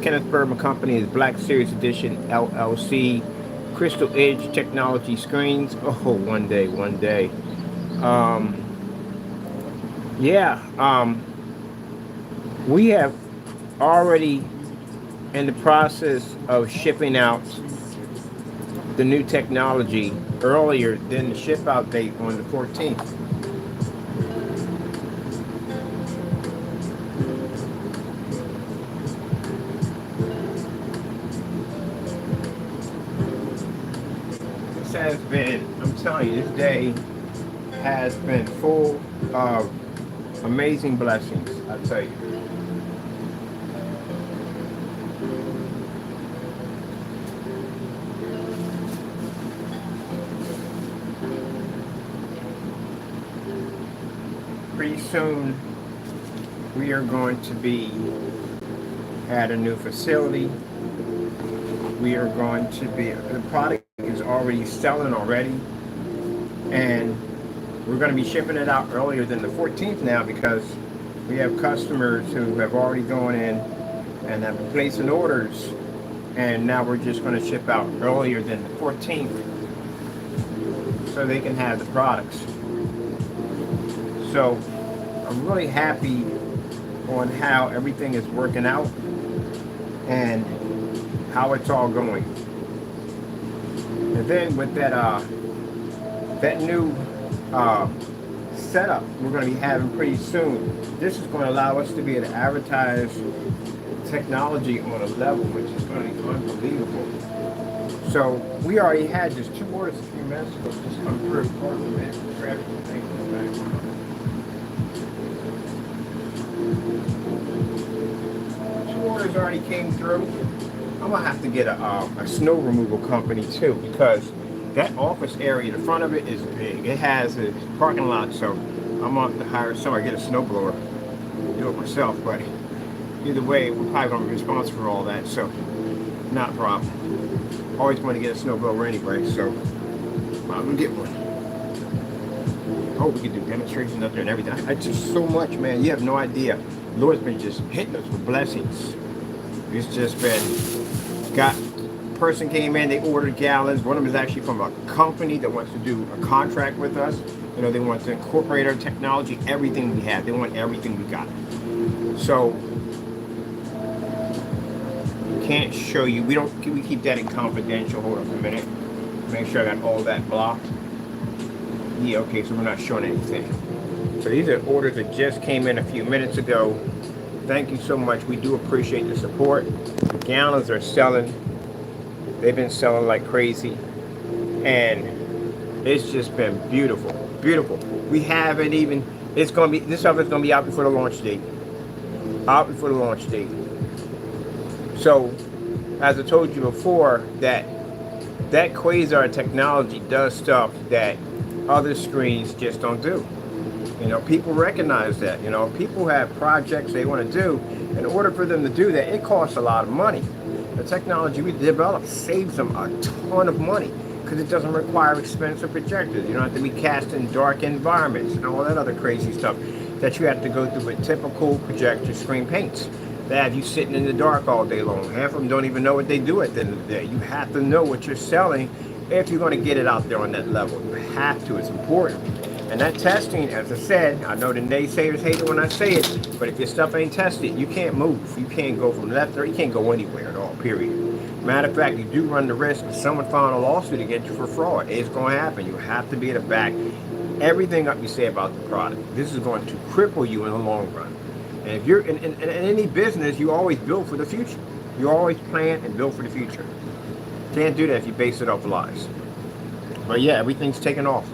Kenneth Berman Company is Black Series Edition LLC. Crystal Edge Technology Screens. Oh, one day, one day. Um, yeah, we have already in the process of shipping out the new technology earlier than the ship out date on the 14th. This has been, I'm telling you, this day has been full of amazing blessings, I tell you. Pretty soon we are going to be at a new facility. We are going to be, the product is already selling already, and we're going to be shipping it out earlier than the 14th now because we have customers who have already gone in and have been placing orders, and now we're just going to ship out earlier than the 14th so they can have the products. So I'm really happy on how everything is working out and how it's all going. And then with that new setup we're going to be having pretty soon, this is going to allow us to be able to advertise technology on a level which is going to be unbelievable. So we already had just 2 orders a few minutes ago just come through. Grab everything from the back. 2 orders already came through. I'm gonna have to get a snow removal company too, because that office area, the front of it is big. It has a parking lot, so I'm gonna have to hire somebody, get a snow blower, do it myself. But either way, we're probably gonna be responsible for all that, so not a problem. Always want to get a snow blower anyway, so I'm gonna get one. Oh, we can do demonstrations up there and everything. It's just so much, man. You have no idea. The Lord's been just hitting us with blessings. It's just been, got, person came in, they ordered gallons. One of them is actually from a company that wants to do a contract with us. You know, they want to incorporate our technology, everything we have. They want everything we got. So, can't show you. We keep that in confidential. Hold on for a minute. Make sure I got all that blocked. Yeah, okay, so we're not showing anything. So these are orders that just came in a few minutes ago. Thank you so much. We do appreciate the support. The gallons are selling. They've been selling like crazy. And it's just been beautiful. Beautiful. We haven't even, it's going to be, this stuff is going to be out before the launch date. Out before the launch date. So, as I told you before, that quasar technology does stuff that other screens just don't do. You know, people recognize that. You know, people have projects they want to do. In order for them to do that, it costs a lot of money. The technology we develop saves them a ton of money because it doesn't require expensive projectors. You don't have to be cast in dark environments and all that other crazy stuff that you have to go through with typical projector screen paints. They have you sitting in the dark all day long. Half of them don't even know what they do at the end of the day. You have to know what you're selling if you're going to get it out there on that level. You have to. It's important. And that testing, as I said, I know the naysayers hate it when I say it, but if your stuff ain't tested, you can't move. You can't go from left or you can't go anywhere at all, period. Matter of fact, you do run the risk of someone filing a lawsuit against you for fraud. It's going to happen. You have to be able to back everything up you say about the product. This is going to cripple you in the long run. And if you're in any business, you always build for the future. You always plan and build for the future. Can't do that if you base it off lies. But yeah, everything's taken off.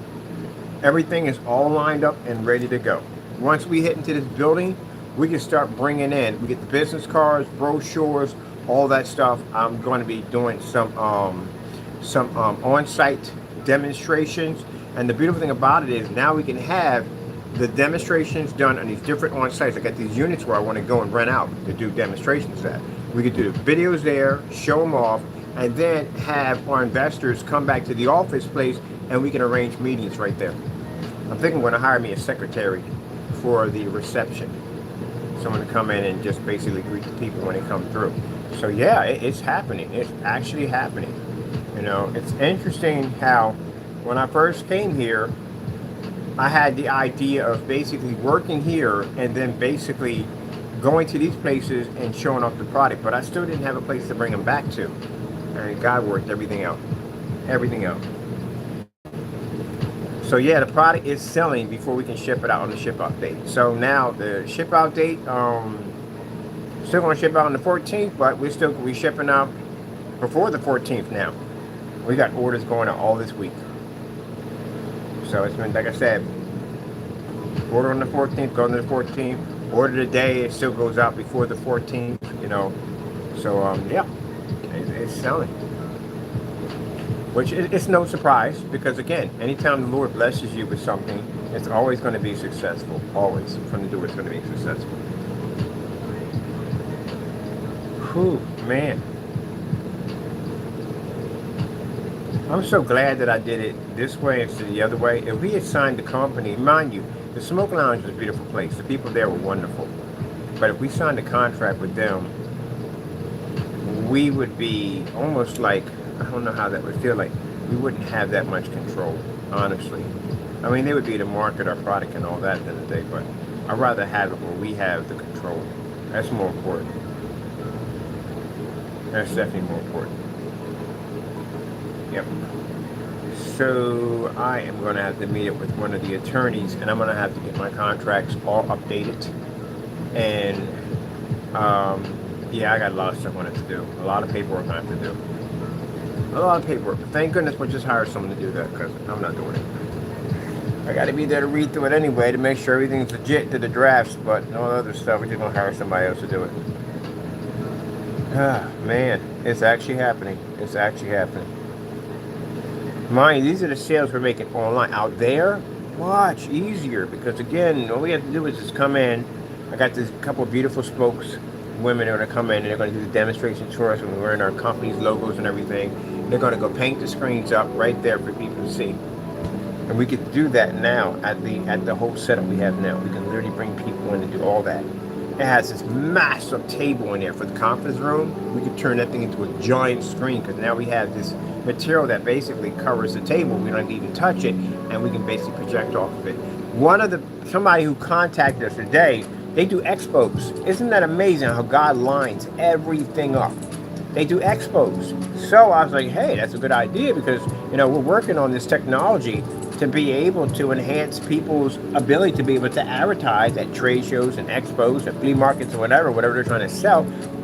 Everything is all lined up and ready to go. Once we hit into this building, we can start bringing in. We get the business cards, brochures, all that stuff. I'm going to be doing some on-site demonstrations. And the beautiful thing about it is now we can have the demonstrations done on these different on-sites. I got these units where I want to go and rent out to do demonstrations at. We could do the videos there, show them off, and then have our investors come back to the office place and we can arrange meetings right there. I'm thinking we're going to hire me a secretary for the reception. Someone to come in and just basically greet the people when they come through. So yeah, it's happening. It's actually happening. You know, it's interesting how when I first came here, I had the idea of basically working here and then basically going to these places and showing off the product, but I still didn't have a place to bring them back to. And God worked everything out. Everything out. So yeah, the product is selling before we can ship it out on the ship out date. So now the ship out date, still gonna ship out on the 14th, but we shipping out before the 14th now. We got orders going out all this week. So it's been, like I said, order on the 14th, go on the 14th. Order today, it still goes out before the 14th, you know. So yeah, it's selling. Which it's no surprise, because again, anytime the Lord blesses you with something, it's always going to be successful. Always, from the door, it's going to be successful. Whew, man. I'm so glad that I did it this way instead of the other way. If we had signed the company, mind you, the Smoke Lounge was a beautiful place. The people there were wonderful. But if we signed a contract with them, we would be almost like, I don't know how that would feel like. We wouldn't have that much control, honestly. I mean, they would be to market our product and all that at the end of the day, but I'd rather have it where we have the control. That's more important. That's definitely more important. Yep. So I am going to have to meet up with one of the attorneys, and I'm going to have to get my contracts all updated. And yeah, I got a lot of stuff I wanted to do. A lot of paperwork I have to do. A lot of paperwork. But thank goodness we'll just hire someone to do that, because I'm not doing it. I got to be there to read through it anyway to make sure everything's legit to the drafts, but no other stuff. We're just going to hire somebody else to do it. Ah, man, it's actually happening. It's actually happening. Mind you, these are the sales we're making online. Out there, much easier, because again, all we have to do is just come in. I got this couple of beautiful spokes women are going to come in and they're going to do the demonstrations for us, and we're wearing our company's logos and everything. They're going to go paint the screens up right there for people to see. And we could do that now at the whole setup we have now. We can literally bring people in and do all that. It has this massive table in there for the conference room. We could turn that thing into a giant screen, because now we have this material that basically covers the table. We don't have to even touch it, and we can basically project off of it. Somebody who contacted us today, they do expos. Isn't that amazing how God lines everything up? They do expos. So I was like, hey, that's a good idea, because we're working on this technology to be able to enhance people's ability to be able to advertise at trade shows and expos, at flea markets, or whatever they're trying to sell.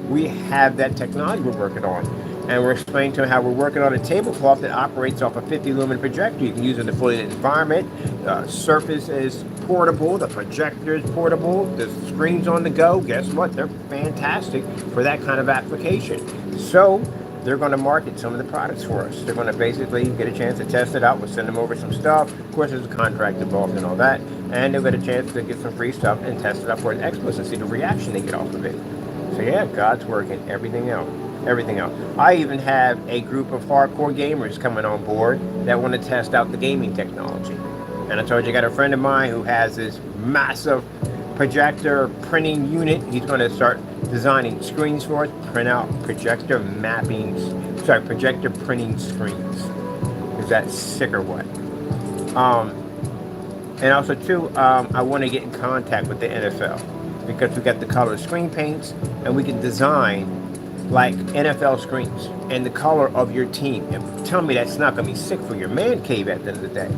We have that technology we're working on. And we're explaining to them how we're working on a tablecloth that operates off a 50 lumen projector. You can use it in a fully lit environment. The surface is portable. The projector is portable. The screen's on the go. Guess what? They're fantastic for that kind of application. So they're going to market some of the products for us. They're going to basically get a chance to test it out. We'll send them over some stuff. Of course, there's a contract involved and all that. And they'll get a chance to get some free stuff and test it out for an expos and see the reaction they get off of it. So yeah, God's working everything out. Everything else. I even have a group of hardcore gamers coming on board that want to test out the gaming technology. And I told you, I got a friend of mine who has this massive projector printing unit. He's going to start designing screens for us, print out projector printing screens. Is that sick or what? And also too, I want to get in contact with the NFL, because we got the color screen paints, and we can design like NFL screens and the color of your team. And tell me that's not going to be sick for your man cave at the end of the day.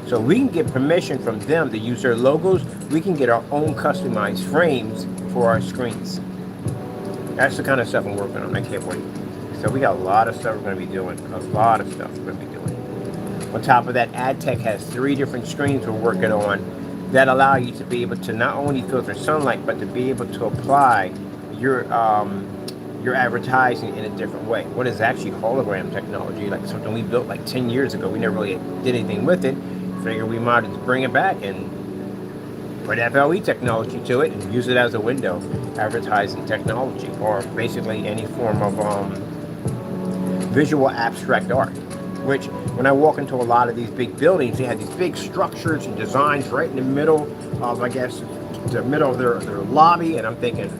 So we can get permission from them to use their logos. We can get our own customized frames for our screens. That's the kind of stuff I'm working on. I can't wait. So we got a lot of stuff we're going to be doing. A lot of stuff we're going to be doing. On top of that, AdTech has 3 different screens we're working on that allow you to be able to not only filter sunlight, but to be able to apply your advertising in a different way. What is actually hologram technology, like something we built like 10 years ago. We never really did anything with it. Figured we might just bring it back and put FLE technology to it and use it as a window advertising technology, or basically any form of visual abstract art. Which, when I walk into a lot of these big buildings, they have these big structures and designs right in the middle of, I guess, the middle of their lobby, and I'm thinking,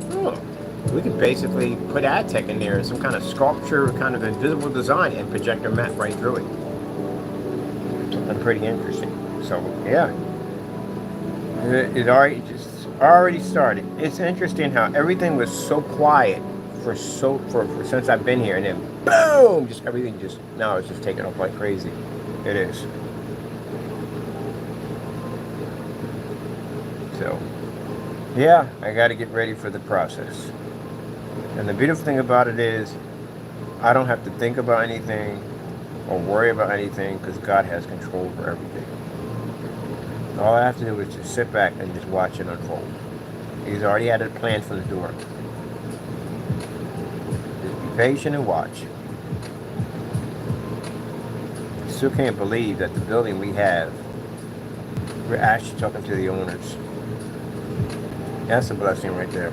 we can basically put ad tech in there, some kind of sculpture, kind of invisible design, and projector map right through it. Something pretty interesting. So yeah, it already started. It's interesting how everything was so quiet for since I've been here, and then boom, just everything just now it's just taking off like crazy. It is. So yeah, I got to get ready for the process. And the beautiful thing about it is I don't have to think about anything or worry about anything because God has control over everything. All I have to do is just sit back and just watch it unfold. He's already had it planned from the door. Just be patient and watch. I still can't believe that the building we have, we're actually talking to the owners. That's a blessing right there.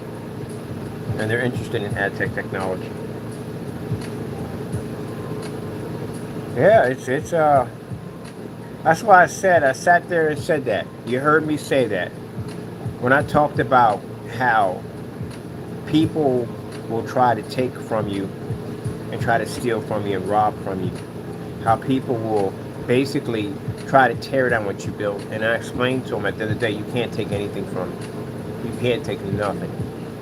And they're interested in ad tech technology. Yeah, it's that's why I sat there and said that. You heard me say that. When I talked about how people will try to take from you and try to steal from you and rob from you. How people will basically try to tear down what you built. And I explained to them at the end of the day, you can't take anything from me. You can't take nothing.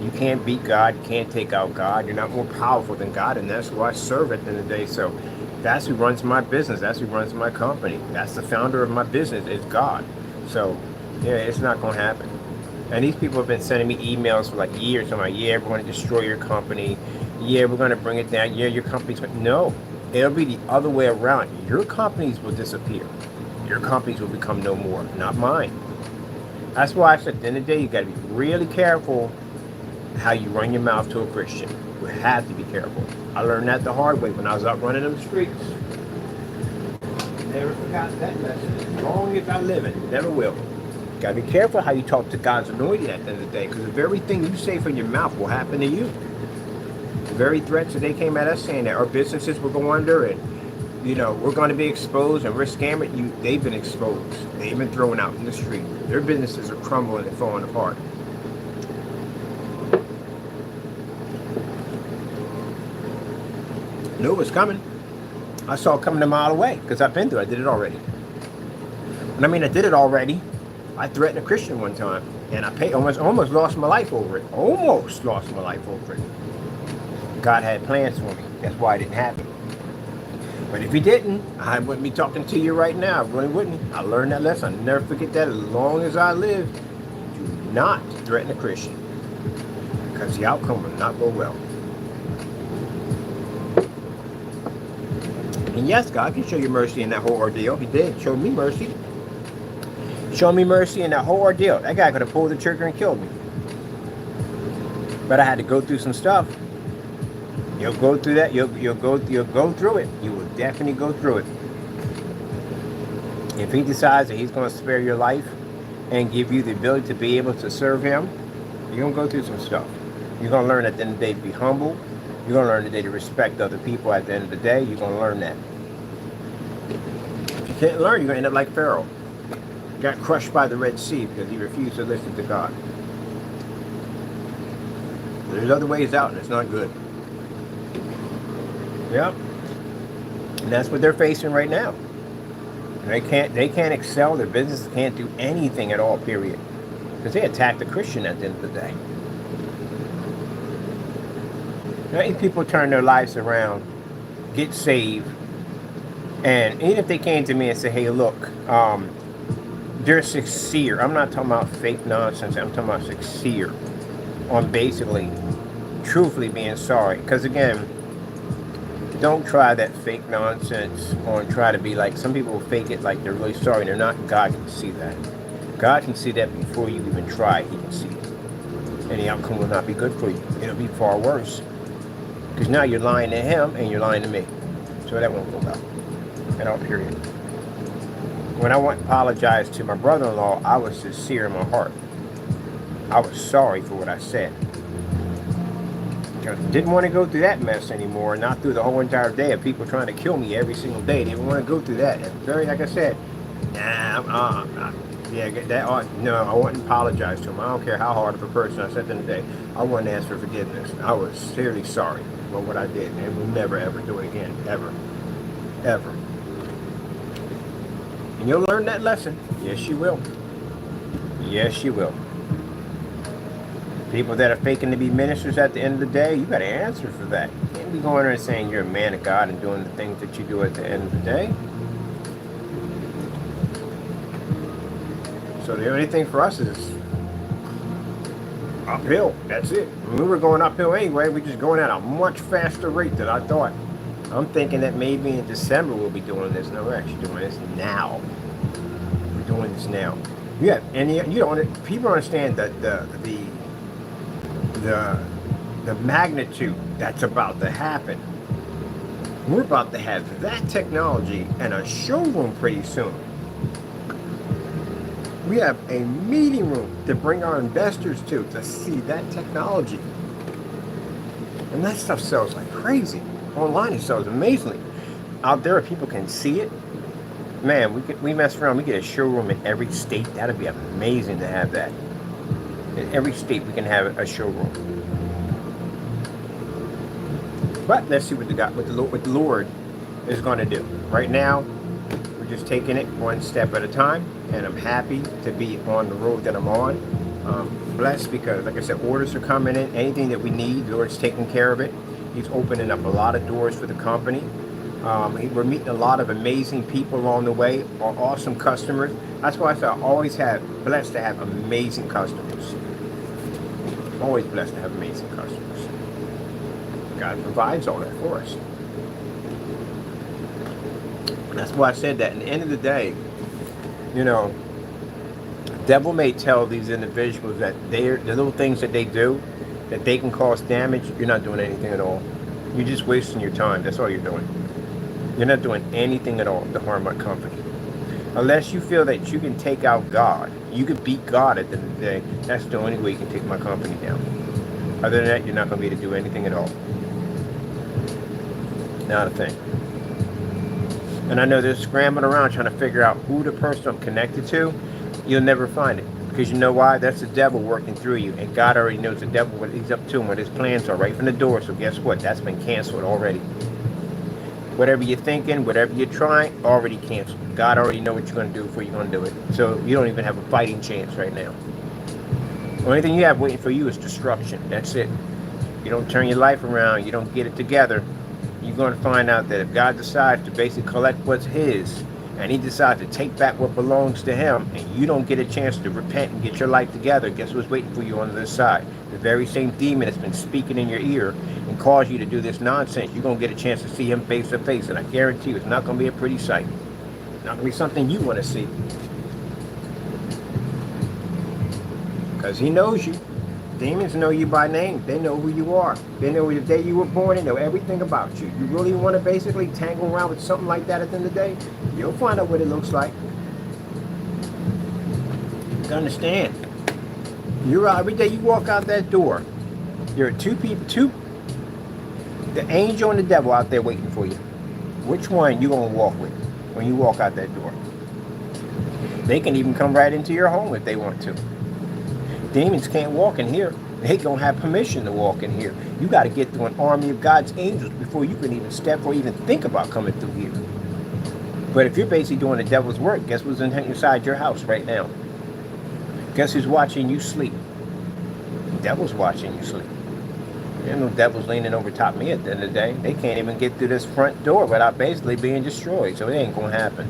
You can't beat God. You can't take out God. You're not more powerful than God. And that's who I serve at the end of the day. So that's who runs my business. That's who runs my company. That's the founder of my business is God. So yeah, it's not going to happen. And these people have been sending me emails for like years. I'm like, yeah, we're going to destroy your company. Yeah, we're going to bring it down. Yeah, your company's... No, it'll be the other way around. Your companies will disappear. Your companies will become no more, not mine. That's why I said at the end of the day, you got to be really careful how you run your mouth to a Christian. You have to be careful. I learned that the hard way when I was out running them streets. Never forgot that lesson. As long as I live it, never will. You got to be careful how you talk to God's anointed at the end of the day, because the very thing you say from your mouth will happen to you. The very threats that they came at us saying that our businesses will go under and, you know, we're going to be exposed and we're scamming you. They've been exposed. They've been thrown out in the street. Their businesses are crumbling and falling apart. Knew it was coming. I saw it coming a mile away because I've been through it. I did it already. And I mean, I did it already. I threatened a Christian one time, and I almost lost my life over it. Almost lost my life over it. God had plans for me. That's why it didn't happen. But if he didn't, I wouldn't be talking to you right now. I really wouldn't. I learned that lesson. I'll never forget that as long as I live. Do not threaten a Christian, because the outcome will not go well. And yes, God can show you mercy in that whole ordeal. He did. Show me mercy. Show me mercy in that whole ordeal. That guy could have pulled the trigger and killed me. But I had to go through some stuff. You'll go through that. You'll go through it. You will definitely go through it. If he decides that he's going to spare your life and give you the ability to be able to serve him, you're going to go through some stuff. You're going to learn at the end of the day to be humble. You're going to learn today to respect other people at the end of the day. You're going to learn that. If you can't learn, you're going to end up like Pharaoh. Got crushed by the Red Sea because he refused to listen to God. There's other ways out, and it's not good. Yep. And that's what they're facing right now. They can't excel. Their business can't do anything at all, period. Because they attacked the Christian at the end of the day. Many people turn their lives around, get saved, and even if they came to me and say, hey, look, they're sincere. I'm not talking about fake nonsense. I'm talking about sincere on basically, truthfully being sorry. Because again, don't try that fake nonsense or try to be like, some people will fake it like they're really sorry. They're not. God can see that. God can see that before you even try. He can see it. And the outcome will not be good for you. It'll be far worse. Because now you're lying to him and you're lying to me. So that won't go well. At all, period. When I went and apologized to my brother-in-law, I was sincere in my heart. I was sorry for what I said. I didn't want to go through that mess anymore, not through the whole entire day of people trying to kill me every single day. Didn't want to go through that. And very, like I said, Yeah, get that. No, I wouldn't apologize to him. I don't care how hard of a person I said to him today. I wouldn't ask for forgiveness. I was seriously sorry for what I did, and will never ever do it again, ever, ever. And you'll learn that lesson. Yes, you will. Yes, you will. People that are faking to be ministers at the end of the day, you got to answer for that. You can't be going there and saying you're a man of God and doing the things that you do at the end of the day. So the only thing for us is uphill. That's it. When we were going uphill anyway, we're just going at a much faster rate than I thought. I'm thinking that maybe in December we'll be doing this. No, we're actually doing this now. We're doing this now. Yeah, and you don't. People don't understand that the magnitude that's about to happen. We're about to have that technology in a showroom pretty soon. We have a meeting room to bring our investors to see that technology. And that stuff sells like crazy. Online it sells amazingly. Out there, if people can see it, man, we mess around. We get a showroom in every state. That'd be amazing to have that. In every state, we can have a showroom. But let's see what the Lord is going to do. Right now, we're just taking it one step at a time, and I'm happy to be on the road that I'm on. Blessed because, like I said, orders are coming in. Anything that we need, the Lord's taking care of it. He's opening up a lot of doors for the company. We're meeting a lot of amazing people along the way, awesome customers. That's why I say I always have blessed to have amazing customers. Always blessed to have amazing customers. God provides all that for us. That's why I said that. In the end of the day, you know, devil may tell these individuals that the little things that they do, that they can cause damage. You're not doing anything at all. You're just wasting your time. That's all you're doing. You're not doing anything at all to harm my company. Unless you feel that you can take out God, you can beat God at the end of the day. That's the only way you can take my company down. Other than that, you're not going to be able to do anything at all. Not a thing. And I know they're scrambling around trying to figure out who the person I'm connected to. You'll never find it. Because you know why? That's the devil working through you. And God already knows the devil, what he's up to and what his plans are right from the door. So guess what? That's been canceled already. Whatever you're thinking, whatever you're trying, already canceled. God already knows what you're going to do before you're going to do it. So you don't even have a fighting chance right now. The only thing you have waiting for you is destruction. That's it. You don't turn your life around. You don't get it together. You're going to find out that if God decides to basically collect what's his, and he decides to take back what belongs to him, and you don't get a chance to repent and get your life together, guess what's waiting for you on the other side? The very same demon that's been speaking in your ear and caused you to do this nonsense, you're going to get a chance to see him face to face, and I guarantee you it's not going to be a pretty sight. It's not going to be something you want to see. Because he knows you. Demons know you by name. They know who you are. They know the day you were born. They know everything about you. You really want to basically tangle around with something like that at the end of the day? You'll find out what it looks like. You understand? You're out every day you walk out that door. There are two people, the angel and the devil out there waiting for you. Which one you gonna walk with when you walk out that door? They can even come right into your home if they want to. Demons can't walk in here. They don't have permission to walk in here. You got to get through an army of God's angels before you can even step or even think about coming through here. But if you're basically doing the devil's work, guess what's inside your house right now? Guess who's watching you sleep? The devil's watching you sleep. There ain't no devils leaning over top of me at the end of the day. They can't even get through this front door without basically being destroyed. So it ain't going to happen.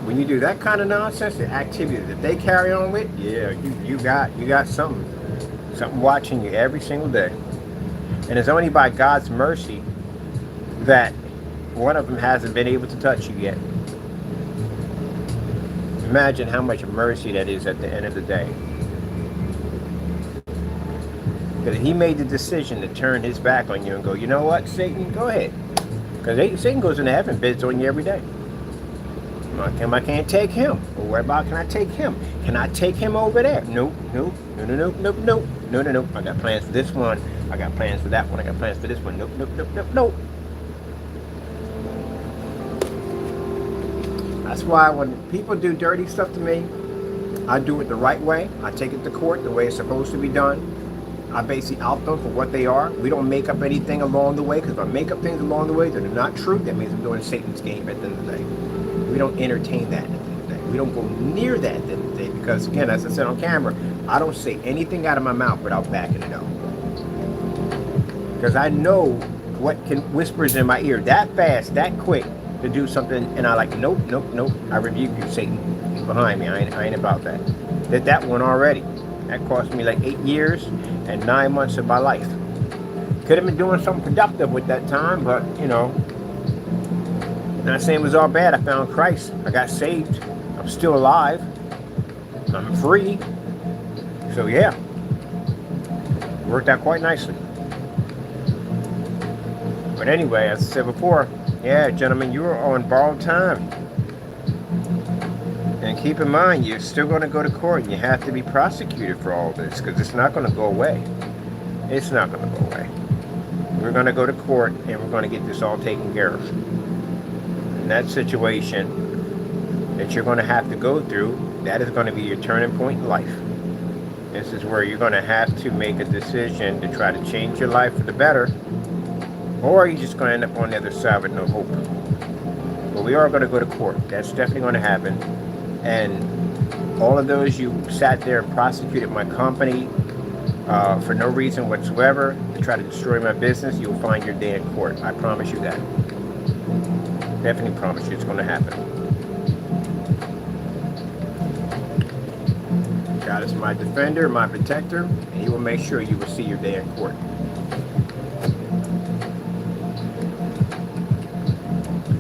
When you do that kind of nonsense, the activity that they carry on with, yeah, you got something watching you every single day. And it's only by God's mercy that one of them hasn't been able to touch you yet. Imagine how much mercy that is at the end of the day. Because he made the decision to turn his back on you and go, you know what, Satan, go ahead. Because Satan goes into heaven, bids on you every day. I can't take him. Well, where about can I take him? Can I take him over there? Nope. No. I got plans for this one. I got plans for that one. I got plans for this one. Nope. That's why when people do dirty stuff to me, I do it the right way. I take it to court the way it's supposed to be done. I basically out them for what they are. We don't make up anything along the way, because if I make up things along the way that are not true, that means I'm doing Satan's game at the end of the day. We don't entertain that at the end of the day. We don't go near that at the end of the day, because again, as I said on camera, I don't say anything out of my mouth without backing it up. Because I know what can whispers in my ear that fast, that quick to do something, and I like, nope, nope, nope. I rebuke you, Satan. You're behind me. I ain't about that. Did that one already. That cost me like 8 years and 9 months of my life. Could have been doing something productive with that time, but you know, not saying it was all bad. I found Christ. I got saved. I'm still alive. I'm free. So yeah, it worked out quite nicely. But anyway, as I said before, yeah, gentlemen, you are on borrowed time. And keep in mind, you're still going to go to court, and you have to be prosecuted for all this, because it's not going to go away. It's not going to go away. We're going to go to court, and we're going to get this all taken care of. And that situation that you're going to have to go through, that is going to be your turning point in life. This is where you're going to have to make a decision to try to change your life for the better, or you're just going to end up on the other side with no hope. But we are going to go to court. That's definitely going to happen. And all of those you sat there and prosecuted my company for no reason whatsoever to try to destroy my business, you'll find your day in court. I promise you that. Definitely promise you it's going to happen. God is my defender, my protector, and He will make sure you will see your day in court.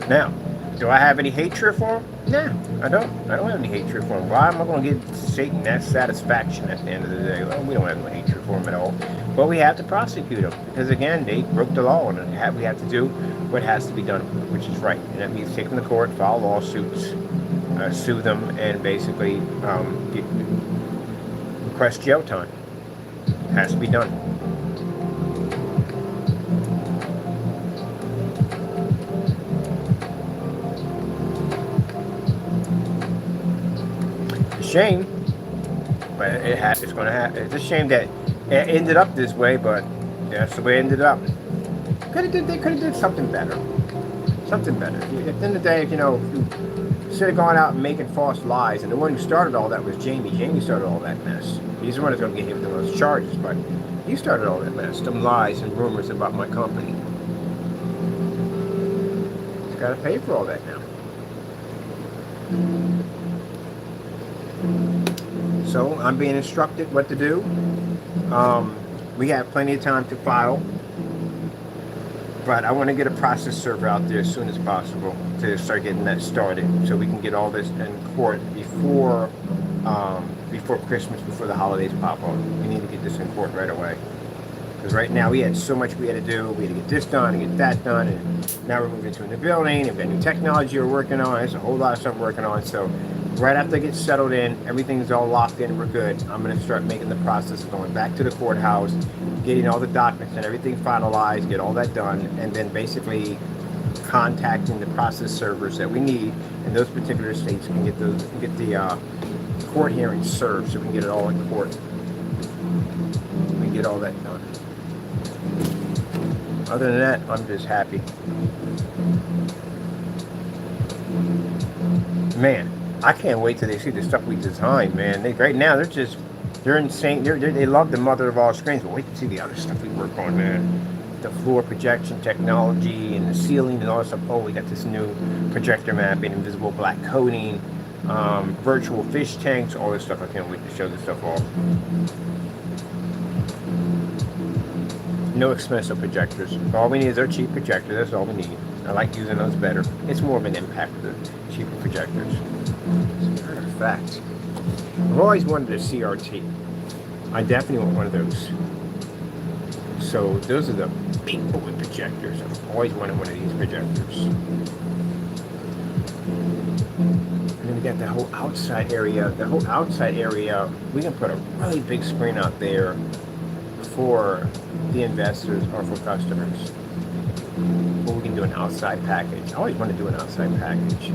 Now, do I have any hatred for him? No, I don't. I don't have any hatred for him. Why am I going to give Satan that satisfaction at the end of the day? Well, we don't have no hatred for him at all. But we have to prosecute him, because again, they broke the law, and we have to do what has to be done, which is right. And that means take them to court, file lawsuits, sue them, and basically request jail time. It has to be done. Shame, but it's going to happen. It's a shame that it ended up this way, but that's the way it ended up. They could have did something better. Something better. At the end of the day, you know, instead of going out and making false lies, and the one who started all that was Jamie. Jamie started all that mess. He's the one that's going to get hit with those charges, but he started all that mess, some lies and rumors about my company. He's got to pay for all that now. So I'm being instructed what to do. We have plenty of time to file, but I want to get a process server out there as soon as possible to start getting that started, so we can get all this in court before Christmas, before the holidays pop up. We need to get this in court right away, because right now we had so much we had to do. We had to get this done and get that done, and now we're moving to a new building, and we've got new technology we're working on. There's a whole lot of stuff we're working on. So right after I get settled in, everything's all locked in, we're good, I'm going to start making the process of going back to the courthouse, getting all the documents and everything finalized, get all that done, and then basically contacting the process servers that we need in those particular states and get the court hearings served, so we can get it all in court. We can get all that done. Other than that, I'm just happy. Man, I can't wait till they see the stuff we designed, man. Right now, they're insane. They love the mother of all screens, but wait to see the other stuff we work on, man. The floor projection technology and the ceiling and all that stuff. Oh, we got this new projector mapping, invisible black coating, virtual fish tanks, all this stuff. I can't wait to show this stuff off. No expensive projectors. All we need is our cheap projector. That's all we need. I like using those better. It's more of an impact with the cheaper projectors. As a matter of fact, I've always wanted a CRT. I definitely want one of those. So those are the big boy projectors. I've always wanted one of these projectors. And then we got the whole outside area. The whole outside area, we can put a really big screen out there for the investors or for customers. Or we can do an outside package. I always want to do an outside package.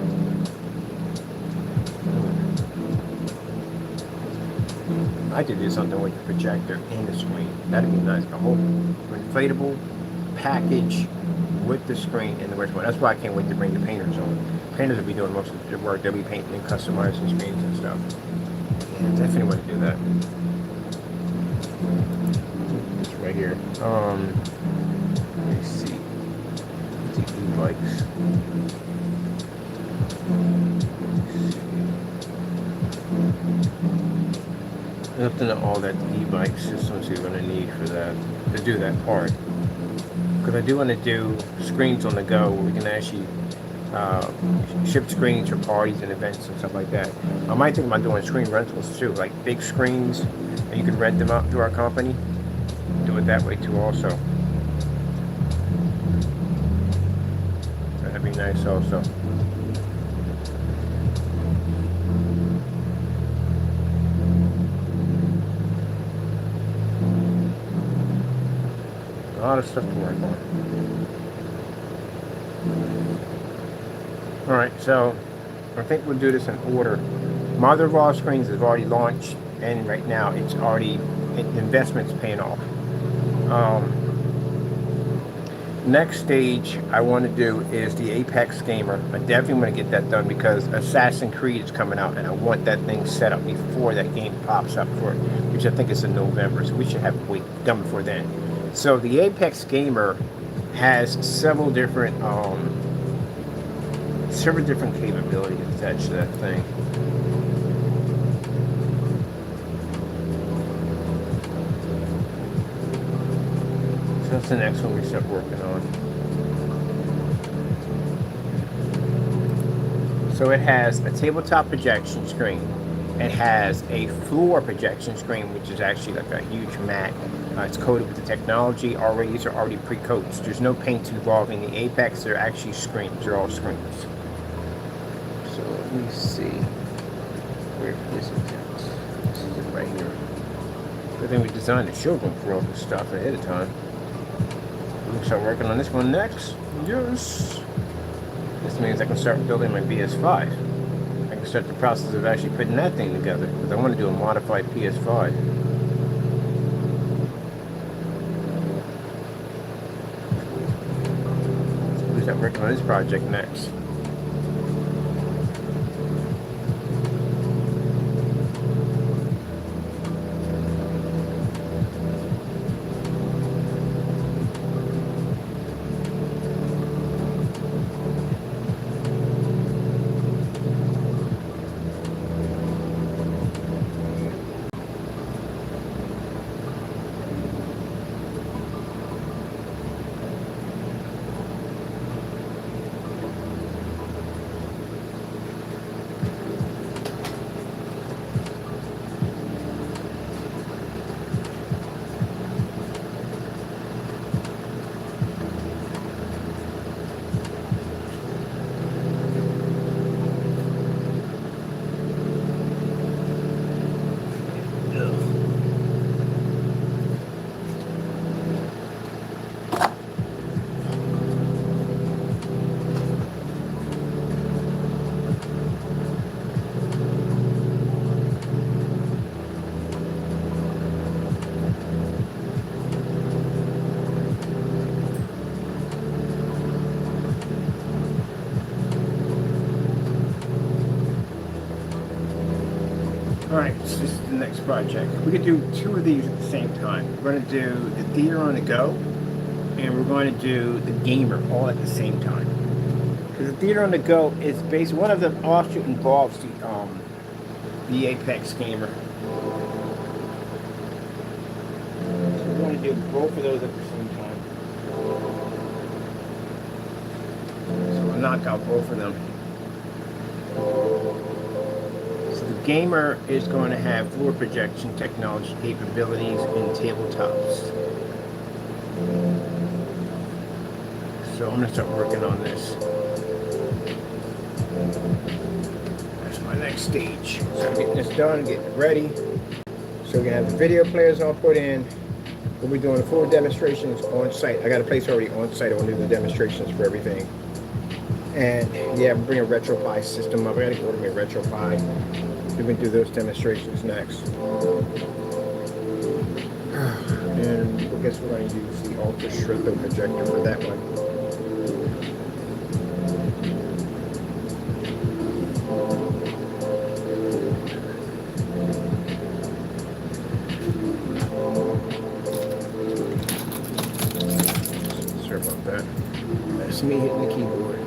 I could do something with the projector and the screen. That'd be nice. A whole inflatable package with the screen and the rest of it. That's why I can't wait to bring the painters on. Painters will be doing most of the work. They'll be painting and customizing screens and stuff. Yeah, definitely want to do that. It's right here. Let me see. The e-bikes. Nothing at all that e-bike systems you're going to need for that, to do that part. Because I do want to do screens on the go where we can actually ship screens for parties and events and stuff like that. I might think about doing screen rentals too, like big screens, and you can rent them out to our company. Do it that way too also. That'd be nice also. A lot of stuff to work on. Alright, so I think we'll do this in order. Mother of all screens has already launched, and right now it's already, the investment's paying off. Next stage I want to do is the Apex Gamer. I definitely want to get that done because Assassin's Creed is coming out, and I want that thing set up before that game pops up for it, which I think is in November, so we should have it done before then. So the Apex Gamer has several different capabilities attached to that thing. So that's the next one we start working on. So it has a tabletop projection screen. It has a floor projection screen, which is actually like a huge mat. It's coated with the technology. Already, these are already pre-coats. There's no paint involved in the Apex. They're actually screens. They're all screens. So let me see. Where is it? This is it right here. Good thing we designed a showroom for all this stuff ahead of time. We can start working on this one next. Yes. This means I can start building my PS5. I can start the process of actually putting that thing together because I want to do a modified PS5. We'll start working on this project next. Alright, so this is the next project. We could do two of these at the same time. We're going to do the theater on the go, and we're going to do the gamer all at the same time. Because the theater on the go is basically, one of the offshoot involves the Apex Gamer. So we're going to do both of those at the same time. So we'll knock out both of them. Gamer is going to have floor projection technology capabilities in tabletops. So I'm going to start working on this. That's my next stage. So I'm getting this done, getting it ready. So we can have the video players all put in. We'll be doing the full demonstrations on site. I got a place already on site. I want to do the demonstrations for everything. And yeah, I'm bringing a RetroPie system up. I got to order me a RetroPie. We're going to do those demonstrations next. And I guess we're going to use the ultra shrinkle projector for that one. Sorry about that. That's me hitting the keyboard.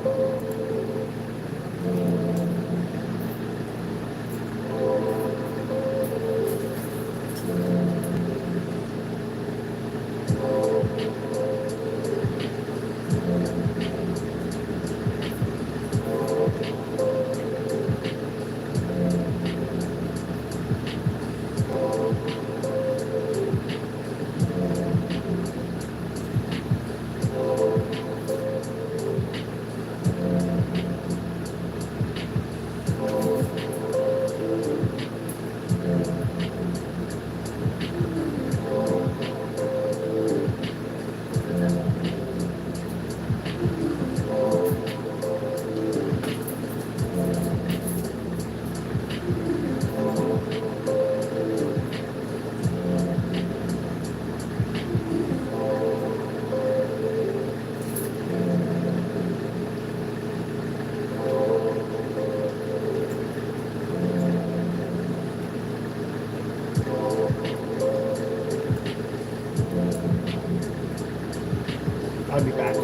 I'll be back.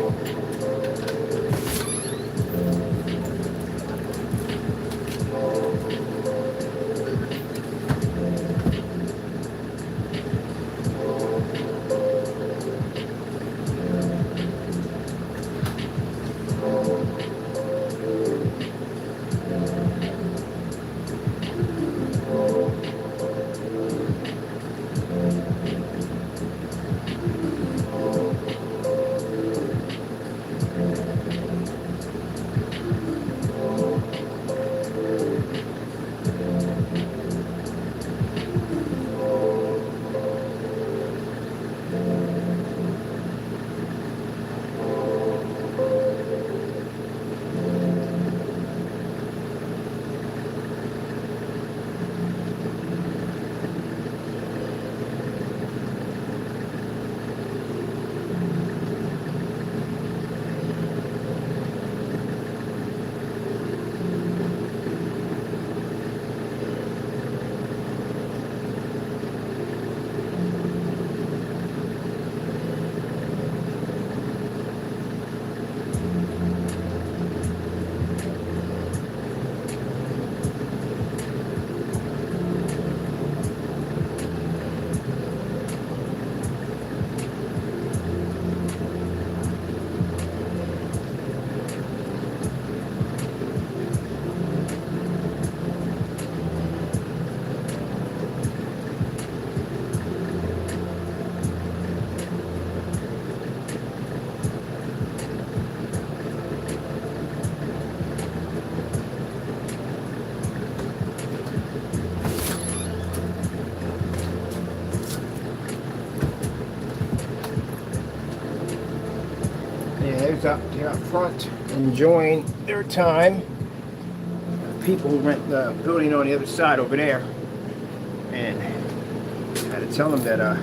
They're up front enjoying their time. People who rent the building on the other side over there, and I had to tell them that it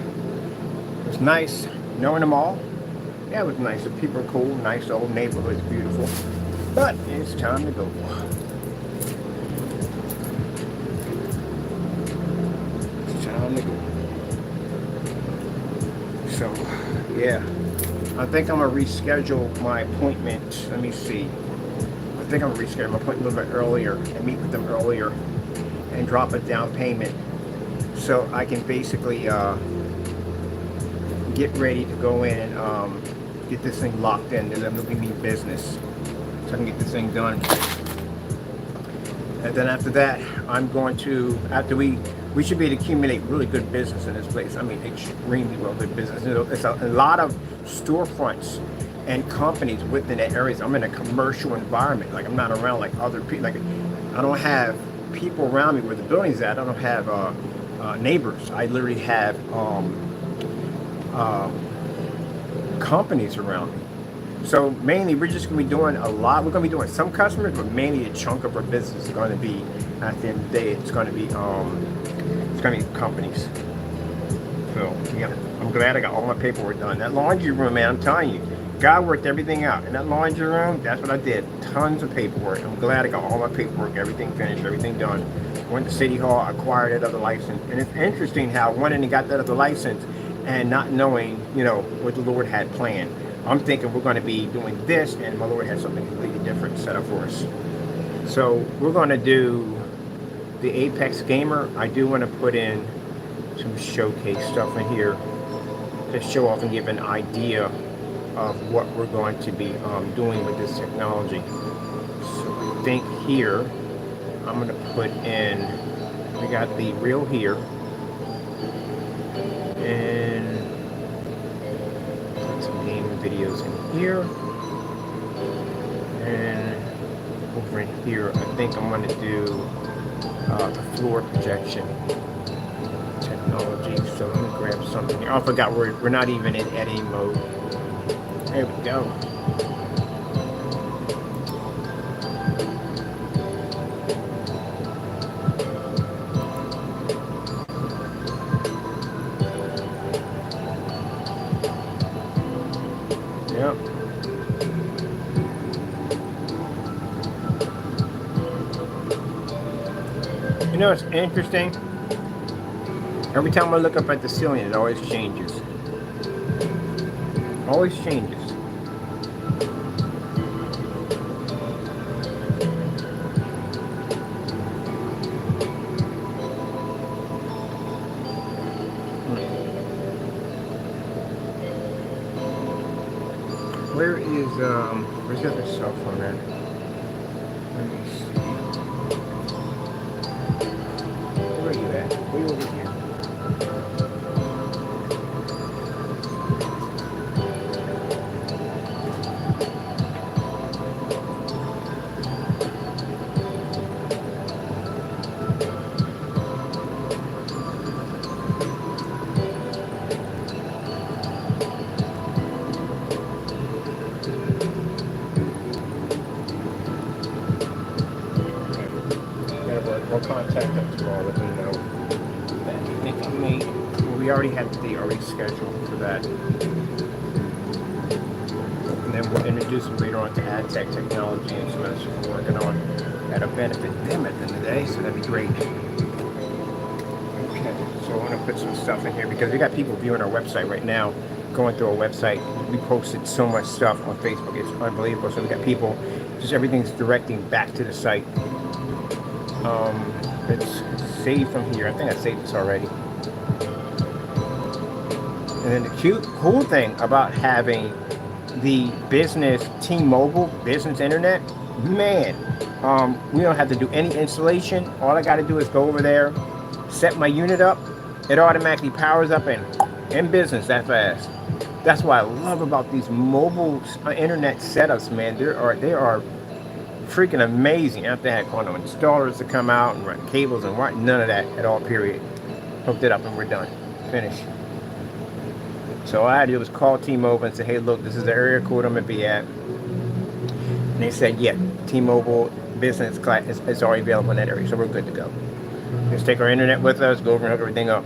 was nice knowing them all. Yeah, it was nice. The people are cool, nice, the whole neighborhood's beautiful. But it's time to go. It's time to go. So, yeah. I think I'm going to reschedule my appointment. Let me see. I think I'm going to reschedule my appointment a little bit earlier and meet with them earlier and drop a down payment so I can basically get ready to go in and get this thing locked in, and then we mean business so I can get this thing done. And then after that, I'm going to, after we should be able to accumulate really good business in this place. I mean, extremely well good business. You know, it's a lot of storefronts and companies within the areas. I'm in a commercial environment. Like, I'm not around like other people. Like, I don't have people around me where the building's at. I don't have neighbors. I literally have companies around me. So mainly we're just going to be doing a lot. We're going to be doing some customers, but mainly a chunk of our business is going to be, at the end of the day, it's going to be companies. So yeah, I'm glad I got all my paperwork done. That laundry room, man, I'm telling you, God worked everything out. In that laundry room, that's what I did. Tons of paperwork. I'm glad I got all my paperwork, everything finished, everything done. Went to City Hall, acquired that other license. And it's interesting how I went in and got that other license and not knowing, you know, what the Lord had planned. I'm thinking we're going to be doing this, and my Lord has something completely different set up for us. So we're going to do the Apex Gamer. I do want to put in some showcase stuff in here to show off and give an idea of what we're going to be doing with this technology. So I think here I'm going to put in, we got the reel here, and put some gaming videos in here, and over in here I think I'm going to do the floor projection technology. So let me grab something here. Oh, I forgot we're not even in editing mode. There we go. Yep. You know, it's interesting. Every time I look up at the ceiling, it always changes. Always changes. Where's the other cell phone at? Let me see. Where are you at? Way over here. Contact them tomorrow, let them know that you think of me. Well, we already had the date already scheduled for that. And then we'll introduce them later on to ad tech technology and some other stuff we're working on that'll benefit them at the end of the day, so that'd be great. Okay, so I want to put some stuff in here because we got people viewing our website right now, going through our website. We posted so much stuff on Facebook, it's unbelievable. So we got people, just everything's directing back to the site. It's saved from here. I think I saved this already. And then the cool thing about having the business T-Mobile business internet, man, we don't have to do any installation. All I got to do is go over there, set my unit up. It automatically powers up and in business that fast. That's what I love about these mobile internet setups, man. They are freaking amazing. After I had called no installers to come out and run cables and what, none of that at all, period. Hooked it up and we're done. Finished. So all I had to do was call T-Mobile and say, hey, look, this is the area code I'm going to be at. And they said, yeah, T-Mobile business class is already available in that area, so we're good to go. Just take our internet with us, go over and hook everything up.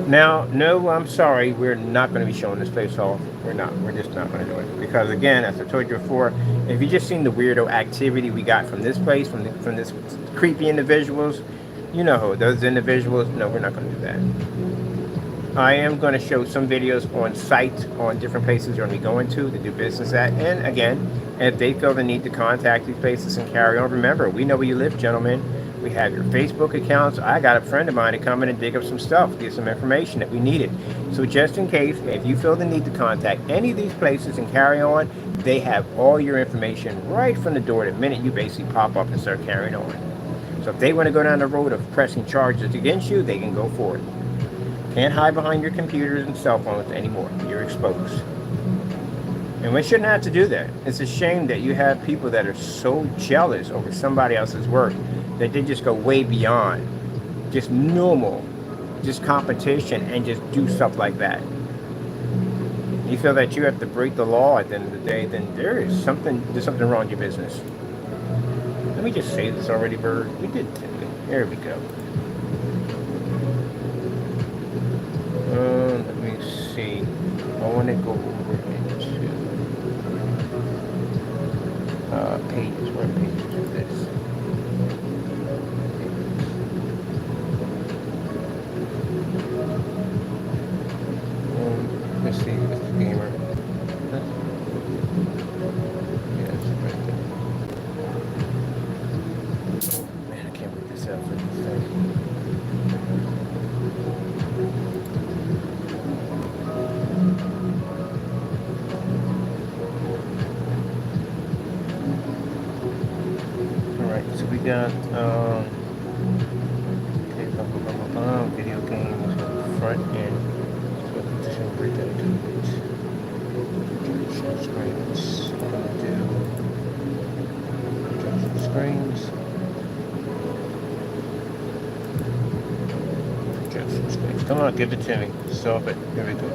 Now, no, I'm sorry, we're not going to be showing this place off. We're not. We're just not going to do it. Because again, as I told you before, if you just seen the weirdo activity we got from this place, from this creepy individuals, you know those individuals, no, we're not going to do that. I am going to show some videos on site, on different places you're going to be going to do business at. And again, if they feel the need to contact these places and carry on, remember, we know where you live, gentlemen. We have your Facebook accounts. I got a friend of mine to come in and dig up some stuff, get some information that we needed. So just in case, if you feel the need to contact any of these places and carry on, they have all your information right from the door the minute you basically pop up and start carrying on. So if they want to go down the road of pressing charges against you, they can go for it. Can't hide behind your computers and cell phones anymore. You're exposed. And we shouldn't have to do that. It's a shame that you have people that are so jealous over somebody else's work that they just go way beyond just normal, just competition, and just do stuff like that. You feel that you have to break the law at the end of the day, then there's something wrong with your business. Let me just say this already, Bird. We did. There we go. see. I want to go over into pages. What pages is this? Let's see, it's the gamer. Yes, right there. Oh man, I can't wait this out for this thing. Alright, so we got okay, video games, front end. Break that into bits. Projection screens. What I'm gonna do? Projection screens. Projection screens. Come on, give it to me. Stop it. Here we go.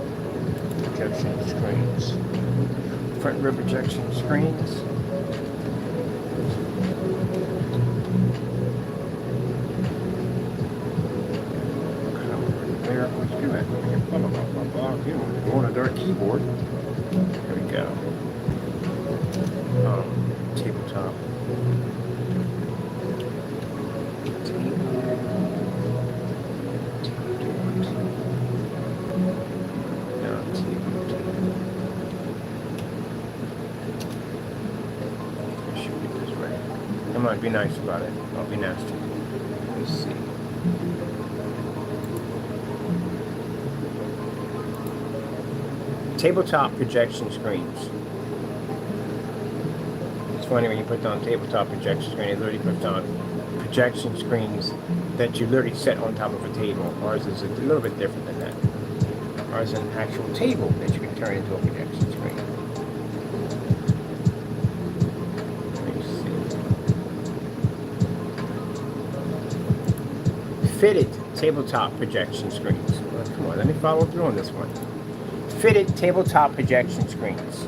Projection screens. Front rear projection screens. On a dark keyboard. There we go. Tabletop. Come on, be nice about it. I'll be nasty. Let's see. Tabletop projection screens. It's funny when you put down tabletop projection screen, it literally puts down projection screens that you literally set on top of a table. Ours is a little bit different than that. Ours is an actual table that you can turn into a projection screen. Let me see. Fitted tabletop projection screens. Well, come on, let me follow through on this one. Fitted tabletop projection screens.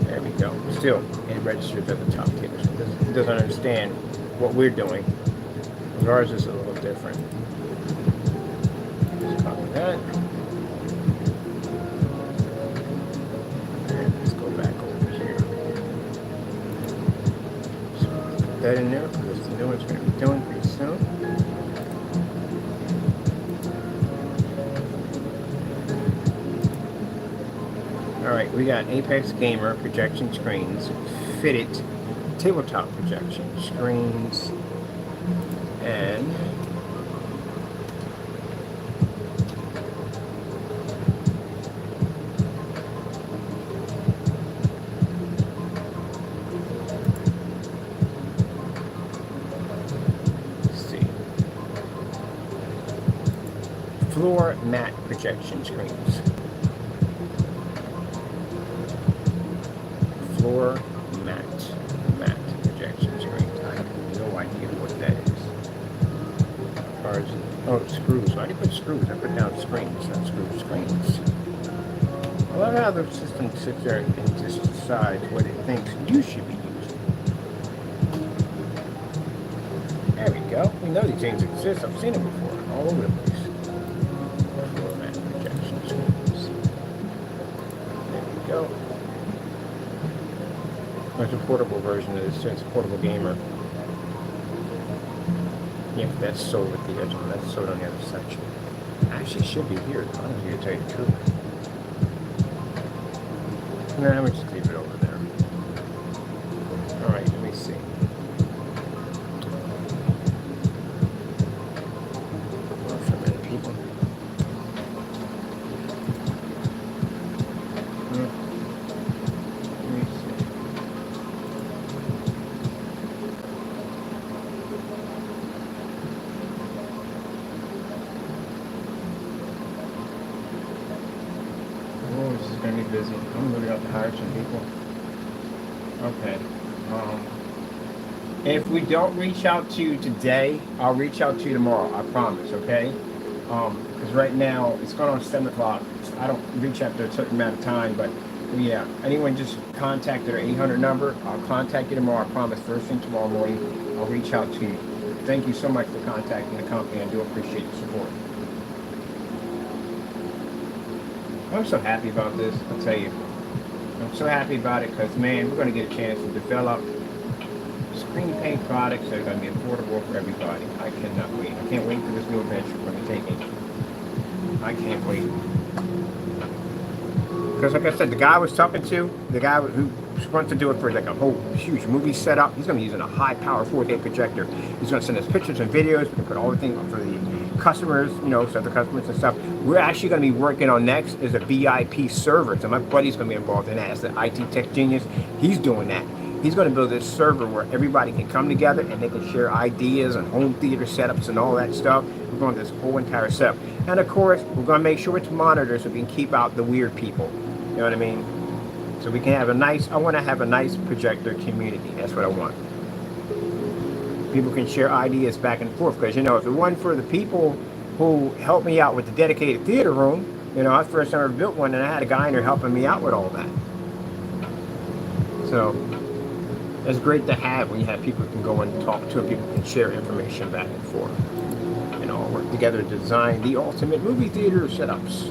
There we go. Still, it registers at the top table. It doesn't understand what we're doing. Ours is a little different. Just copy that. And let's go back over here. So put that in there because it's the new one's going to be doing pretty soon. Alright, we got Apex Gamer projection screens, fitted tabletop projection screens, and let's see, floor mat projection screens. Floor mat projection screens. I have no idea what that is. Ours, oh, screws. Why do you put screws? I put down screens, not screens. I love how the system sits there and just decides what it thinks you should be using. There we go. We know these things exist. I've seen them before, all over the place. Floor mat projection screens. There we go. There's a portable version of this, it's a portable gamer. Yeah, that's sewed with the edge on it. That's sewed on the other section. Actually, it should be here. I don't think to tell you the truth. Nah, we'll just leave it over there. Alright, let me see. For a minute, people. Going to be busy. I'm going to have to hire some people. Okay. If we don't reach out to you today, I'll reach out to you tomorrow. I promise. Okay. Because right now it's going on 7 o'clock. I don't reach after a certain amount of time, but yeah. Anyone just contact their 800 number. I'll contact you tomorrow. I promise. First thing tomorrow morning, I'll reach out to you. Thank you so much for contacting the company. I do appreciate the support. I'm so happy about this, I'll tell you. I'm so happy about it because, man, we're going to get a chance to develop screen paint products that are going to be affordable for everybody. I cannot wait. I can't wait for this new adventure we're going to take in. I can't wait. Because like I said, the guy I was talking to, the guy who wants to do it for like a whole huge movie setup, he's going to be using a high power 4K projector. He's going to send us pictures and videos. We can put all the things for the customers, you know, so the customers and stuff. We're actually going to be working on next is a VIP server. So my buddy's going to be involved in that as the IT tech genius. He's doing that. He's going to build this server where everybody can come together and they can share ideas and home theater setups and all that stuff. We're going to this whole entire setup. And of course, we're going to make sure it's monitored so we can keep out the weird people. You know what I mean? So we can have a nice, I want to have a nice projector community. That's what I want. People can share ideas back and forth. Because, you know, if it wasn't for the people who helped me out with the dedicated theater room, you know, I first ever built one and I had a guy in there helping me out with all that. So it's great to have when you have people who can go and talk to, and people can share information back and forth. You know, work together to design the ultimate movie theater setups.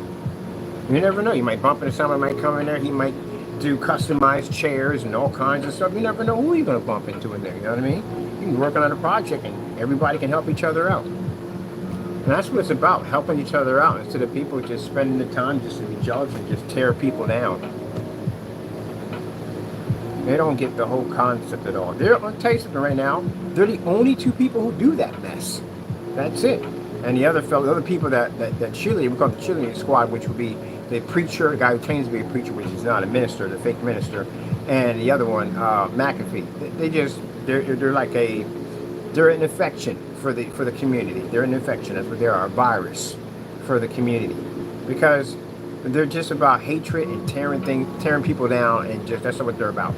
You never know. You might bump into someone might come in there. He might do customized chairs and all kinds of stuff. You never know who you're going to bump into in there. You know what I mean? You can be working on a project and everybody can help each other out. And that's what it's about, helping each other out instead of people just spending the time just to be jealous and just tear people down. They don't get the whole concept at all. They're, I'll tell you something right now, they're the only two people who do that mess. That's it. And the other fellow, the other people that cheerleader, we call it the cheerleading squad, which would be the preacher, the guy who claims to be a preacher, which is not a minister, the fake minister, and the other one, McAfee. They're like they're an infection for the community. They're an infection. That's what they are, a virus for the community, because they're just about hatred and tearing people down, and just that's what they're about.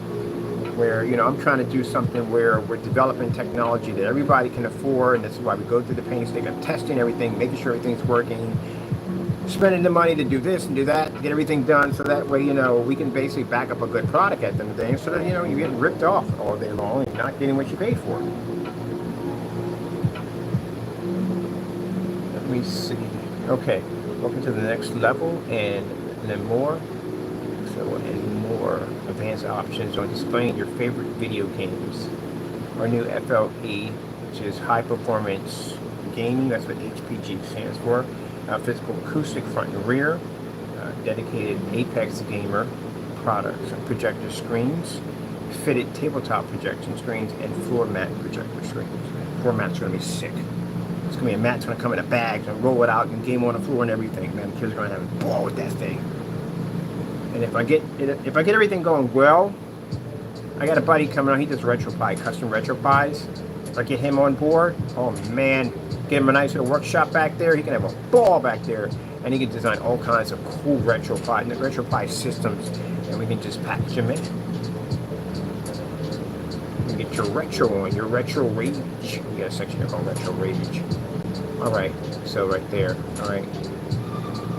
Where, you know, I'm trying to do something where we're developing technology that everybody can afford, and this is why we go through the painstaking of testing everything, making sure everything's working, spending the money to do this and do that, get everything done, so that way, you know, we can basically back up a good product at the end of the day, so that, you know, you're getting ripped off all day long and not getting what you paid for. Let me see. Okay, welcome to the next level, and then more. So, and more advanced options on displaying your favorite video games. Our new FLE, which is high performance gaming, that's what HPG stands for. Physical acoustic front and rear, dedicated Apex Gamer products, projector screens, fitted tabletop projection screens, and floor mat projector screens. Floor mats are going to be sick. It's going to be a mat that's going to come in a bag and roll it out and game on the floor and everything. Man, the kids are going to have a ball with that thing. And if I get everything going well, I got a buddy coming on. He does RetroPie, custom RetroPies. If I get him on board, oh man, get him a nice little workshop back there. He can have a ball back there, and he can design all kinds of cool RetroPie systems, and we can just package them in. You can get your retro on, your retro rage. We got a section here called retro rage. All right, so right there. All right.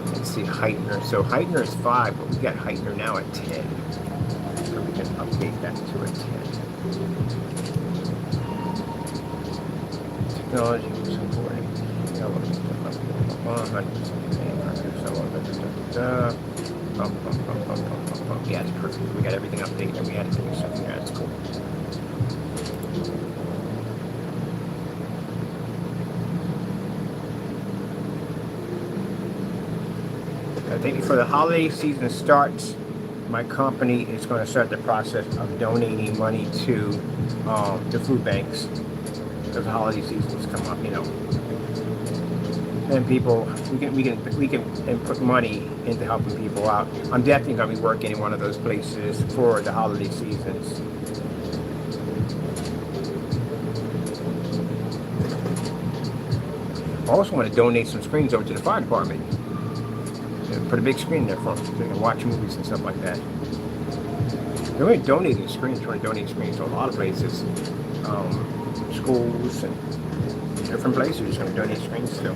Let's see, heightener. So heightener is 5, but we got heightener now at 10. So we can update that to a 10. Technology was important. Yeah, it's perfect. We got everything updated and we had to do something there. That's cool. I think before the holiday season starts, my company is going to start the process of donating money to the food banks as the holiday seasons come up, you know. And people, we can put money into helping people out. I'm definitely going to be working in one of those places for the holiday seasons. I also want to donate some screens over to the fire department. Put a big screen there for them so they can watch movies and stuff like that. They're only donating screens, trying to donate screens to a lot of places. Schools and different places are going to donate screens still.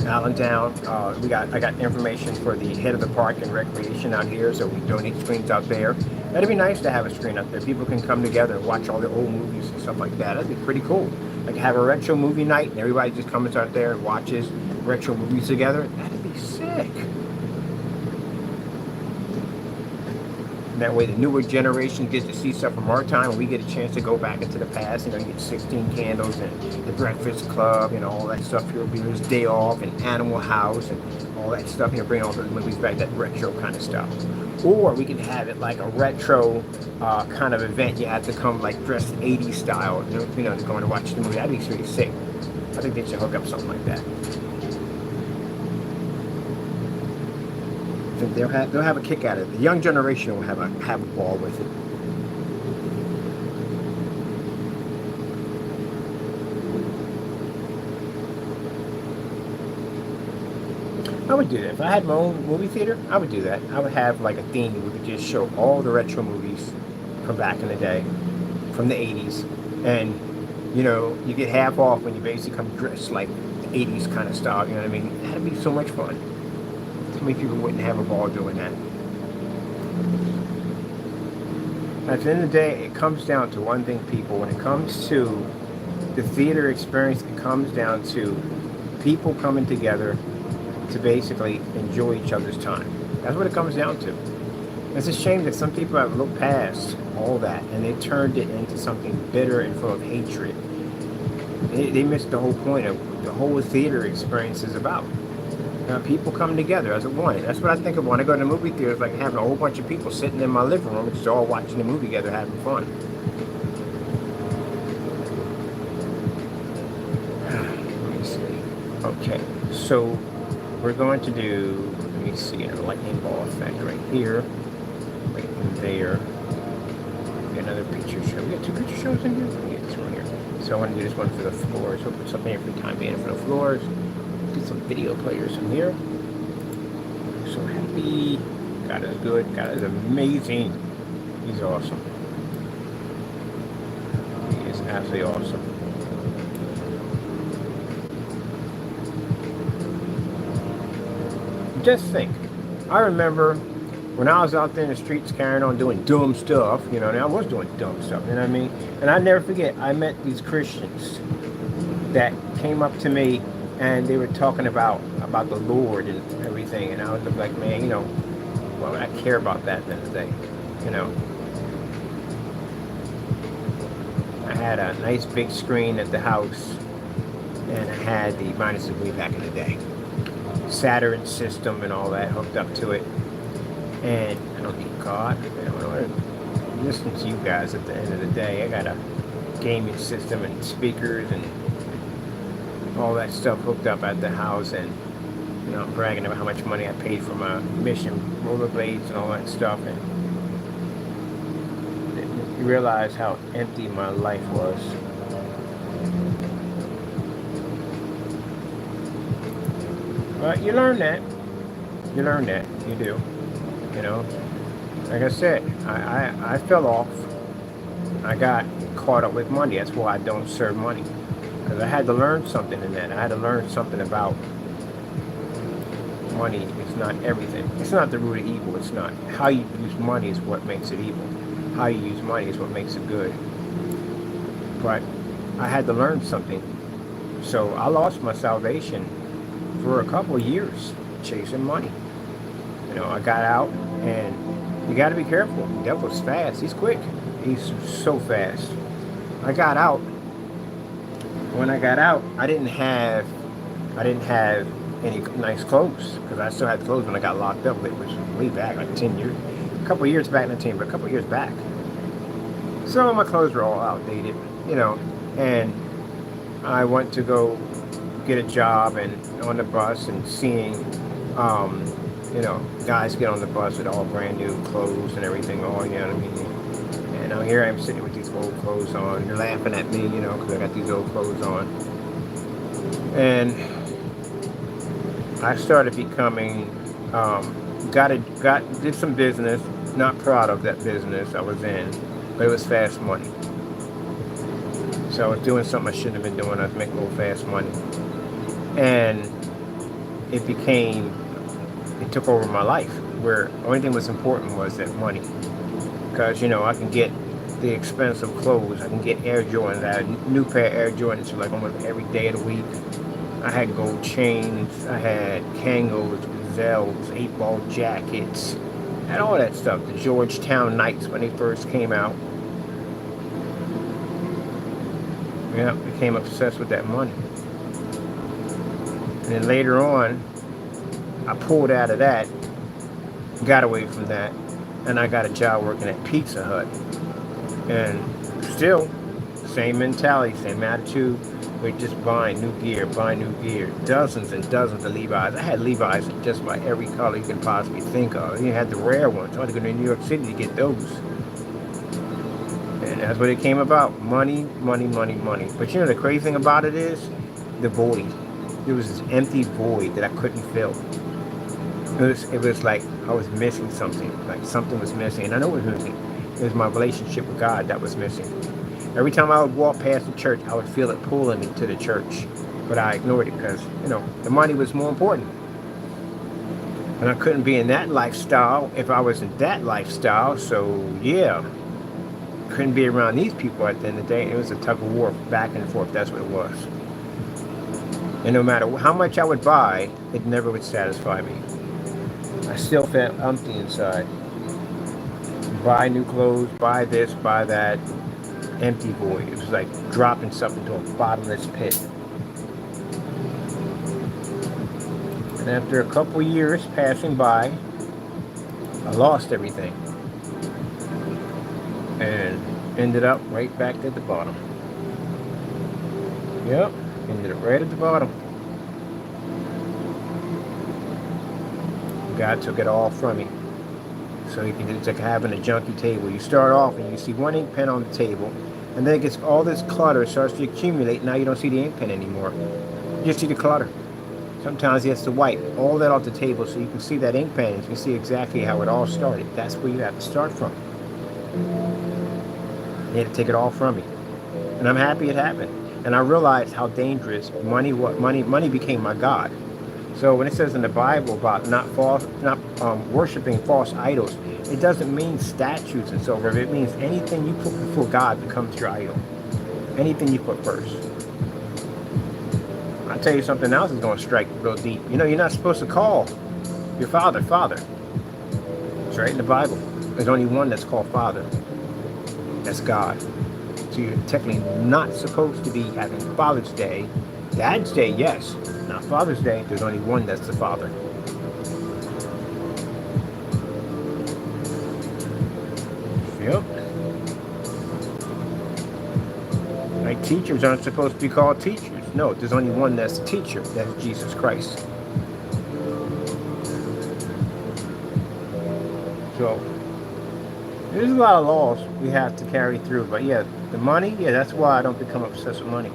Allentown, I got information for the head of the park and recreation out here, so we donate screens out there. That'd be nice to have a screen out there. People can come together and watch all the old movies and stuff like that. That'd be pretty cool. Like have a retro movie night and everybody just comes out there and watches retro movies together. That'd be sick. That way the newer generation gets to see stuff from our time, and we get a chance to go back into the past. You get 16 Candles and The Breakfast Club and all that stuff. Here will be this Day Off and Animal House and all that stuff. Bring all the movies back, that retro kind of stuff. Or we can have it like a retro kind of event. You have to come like dressed 80s style, to go and watch the movie. That'd be pretty sick. I think they should hook up something like that. I think they'll have a kick out of it. The young generation will have a ball with it. I would do that. If I had my own movie theater, I would do that. I would have like a theme where we could just show all the retro movies from back in the day, from the 80s. And, you get half off when you basically come dressed like the 80s kind of style, you know what I mean? That'd be so much fun. So many people wouldn't have a ball doing that. At the end of the day, it comes down to one thing, people. When it comes to the theater experience, it comes down to people coming together to basically enjoy each other's time. That's what it comes down to. It's a shame that some people have looked past all that and they turned it into something bitter and full of hatred. They missed the whole point of the whole theater experience is about. People come together as a one. That's what I think of when I go to the movie theater. It's like having a whole bunch of people sitting in my living room, just all watching the movie together, having fun. Let me see. Okay, so we're going to do, let me see, a lightning ball effect right here, right in there. Get another picture show. We got two picture shows in here? Yeah, this one here. So I want to do this one for the floors. We'll put something here for time being for the floors. Get some video players in here. I'm so happy. God is good. God is amazing. He's awesome. He is absolutely awesome. Just think, I remember when I was out there in the streets carrying on doing dumb stuff, and I was doing dumb stuff, you know what I mean? And I never forget, I met these Christians that came up to me and they were talking about the Lord and everything, and I was like, man, well, I care about that at the end of the day, I had a nice big screen at the house, and I had the minus degree back in the day. Saturn system and all that hooked up to it, and I don't need God. I want to listen to you guys at the end of the day. I got a gaming system and speakers and all that stuff hooked up at the house, and I'm bragging about how much money I paid for my Mission rollerblades and all that stuff, and you realize how empty my life was. But you learn that. You do. Like I said, I fell off. I got caught up with money. That's why I don't serve money. Because I had to learn something in that. I had to learn something about money. It's not everything. It's not the root of evil. It's not. How you use money is what makes it evil. How you use money is what makes it good. But I had to learn something. So I lost my salvation for a couple of years chasing money. I got out, and you got to be careful. The devil's fast. He's quick. He's so fast. I got out. When I got out, I didn't have any nice clothes, because I still had clothes when I got locked up, which was way back, like 10 years, a couple of years back, not 10, but a couple of years back. So my clothes were all outdated, and I went to go get a job and on the bus and seeing, guys get on the bus with all brand new clothes and everything on, you know what I mean? And here I am sitting with these old clothes on. They're laughing at me, because I got these old clothes on. And I started becoming, did some business, not proud of that business I was in, but it was fast money. So I was doing something I shouldn't have been doing. I was making a little fast money. And it took over my life, where the only thing that was important was that money. Because, I can get the expensive clothes. I can get Air Jordans. I had a new pair of Air Jordans for like almost every day of the week. I had gold chains. I had Kangos, Gazelles, 8-ball jackets. I Had all that stuff. The Georgetown Knights when they first came out. Yeah, became obsessed with that money. And then later on, I pulled out of that, got away from that, and I got a job working at Pizza Hut. And still, same mentality, same attitude. We're just buying new gear, dozens and dozens of Levi's. I had Levi's in just about every color you can possibly think of. You had the rare ones. I had to go to New York City to get those. And that's what it came about. Money, money, money, money. But you know the crazy thing about it is the void. There was this empty void that I couldn't fill. It was like I was missing something. Like something was missing. And I know it was missing. It was my relationship with God that was missing. Every time I would walk past the church, I would feel it pulling me to the church. But I ignored it because, you know, the money was more important. And I couldn't be in that lifestyle if I was in that lifestyle. So, yeah. Couldn't be around these people at the end of the day. It was a tug of war back and forth. That's what it was. And no matter how much I would buy, it never would satisfy me. I still felt empty inside. Buy new clothes, buy this, buy that. Empty void. It was like dropping something into a bottomless pit. And after a couple years passing by, I lost everything. And ended up right back at the bottom. Yep, ended up right at the bottom. God took it all from me. So you can, it's like having a junky table. You start off and you see one ink pen on the table, and then it gets all this clutter starts to accumulate. Now you don't see the ink pen anymore. You just see the clutter. Sometimes he has to wipe all that off the table so you can see that ink pen. You can see exactly how it all started. That's where you have to start from. He had to take it all from me, and I'm happy it happened. And I realized how dangerous money became my God. So when it says in the Bible about not worshiping false idols, it doesn't mean statues and so forth. It means anything you put before God becomes your idol. Anything you put first. I'll tell you something else is going to strike real deep. You know, you're not supposed to call your father. It's right in the Bible. There's only one that's called Father. That's God. So you're technically not supposed to be having Father's Day. Dad's Day, yes. Not Father's Day. There's only one that's the Father. Yep. Like teachers aren't supposed to be called teachers. No, there's only one that's the teacher. That's Jesus Christ. So, there's a lot of laws we have to carry through. But yeah, the money, yeah, that's why I don't become obsessed with money.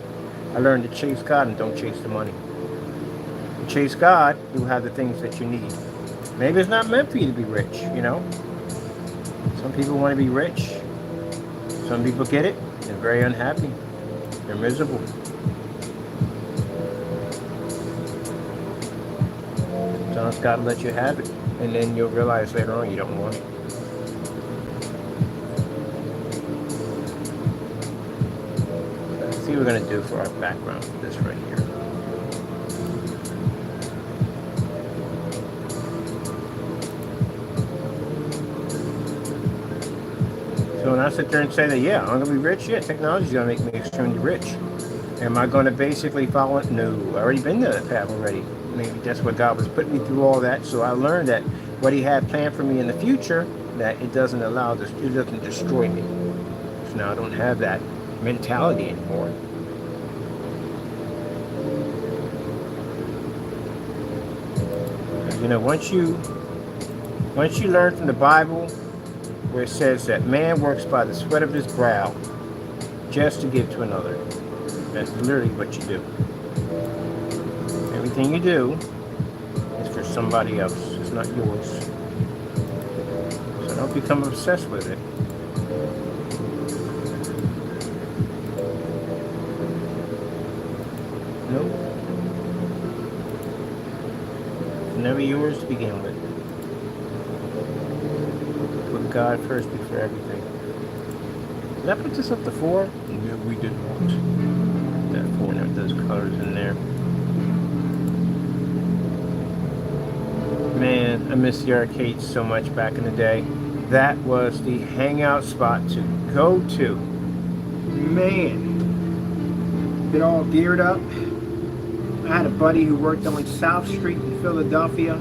I learned to chase God and don't chase the money. You chase God, you'll have the things that you need. Maybe it's not meant for you to be rich, you know. Some people want to be rich. Some people get it. They're very unhappy. They're miserable. Sometimes God let you have it. And then you'll realize later on you don't want it. Let's see what we're going to do for our background for this right here. So when I sit there and say that, yeah, I'm going to be rich, yeah, technology is going to make me extremely rich. Am I going to basically follow it? No, I've already been down that path already. Maybe that's what God was putting me through all that. So I learned that what he had planned for me in the future, that it doesn't allow this, it doesn't destroy me. So now I don't have that mentality anymore. You know, once you learn from the Bible, where it says that man works by the sweat of his brow just to give to another. That's literally what you do. Everything you do is for somebody else. It's not yours. So don't become obsessed with it. Nope. It's never yours to begin with. Put God first before everything. Did I put this up to 4? No, we did not. That 4 and have those colors in there. Man, I miss the arcade so much back in the day. That was the hangout spot to go to. Man, get all geared up. I had a buddy who worked on South Street in Philadelphia,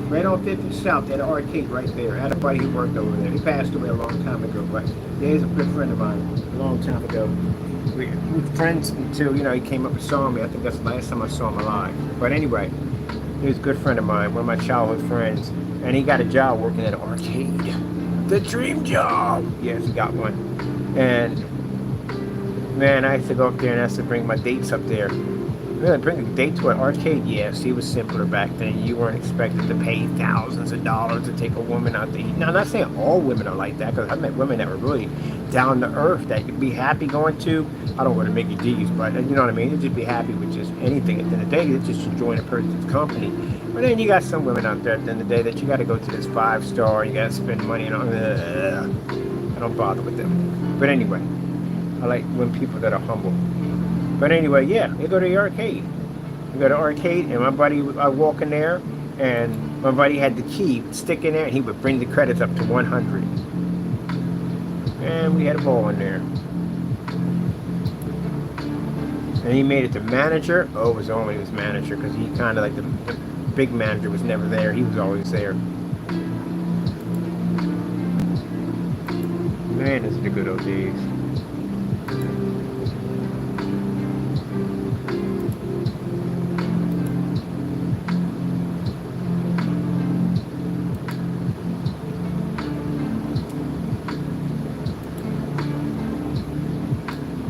right on 50 South. They had an arcade right there. I had a buddy who worked over there. He passed away a long time ago, but yeah, he's a good friend of mine. A long time ago. We were friends until, you know, he came up and saw me. I think that's the last time I saw him alive. But anyway, he was a good friend of mine, one of my childhood friends, and he got a job working at an arcade. The dream job! Yes, he got one. And man, I used to go up there and I used to bring my dates up there. Really, bring a date to an arcade? Yes, he was simpler back then. You weren't expected to pay thousands of dollars to take a woman out to eat. Now, I'm not saying all women are like that, because I met women that were really down to earth, that you'd be happy going to. I don't want to make you D's, but you know what I mean? You'd just be happy with just anything. At the end of the day, you're just enjoying a person's company. But then you got some women out there at the end of the day that you got to go to this 5-star, you got to spend money on. I don't bother with them. But anyway, I like when people that are humble. But anyway, yeah, they go to the arcade. We go to the arcade, and my buddy, I walk in there, and my buddy had the key, stick in there, and he would bring the credits up to 100. And we had a ball in there. And he made it to manager. Oh, it was only his manager, because he kind of like the big manager was never there. He was always there. Man, this is the good old days.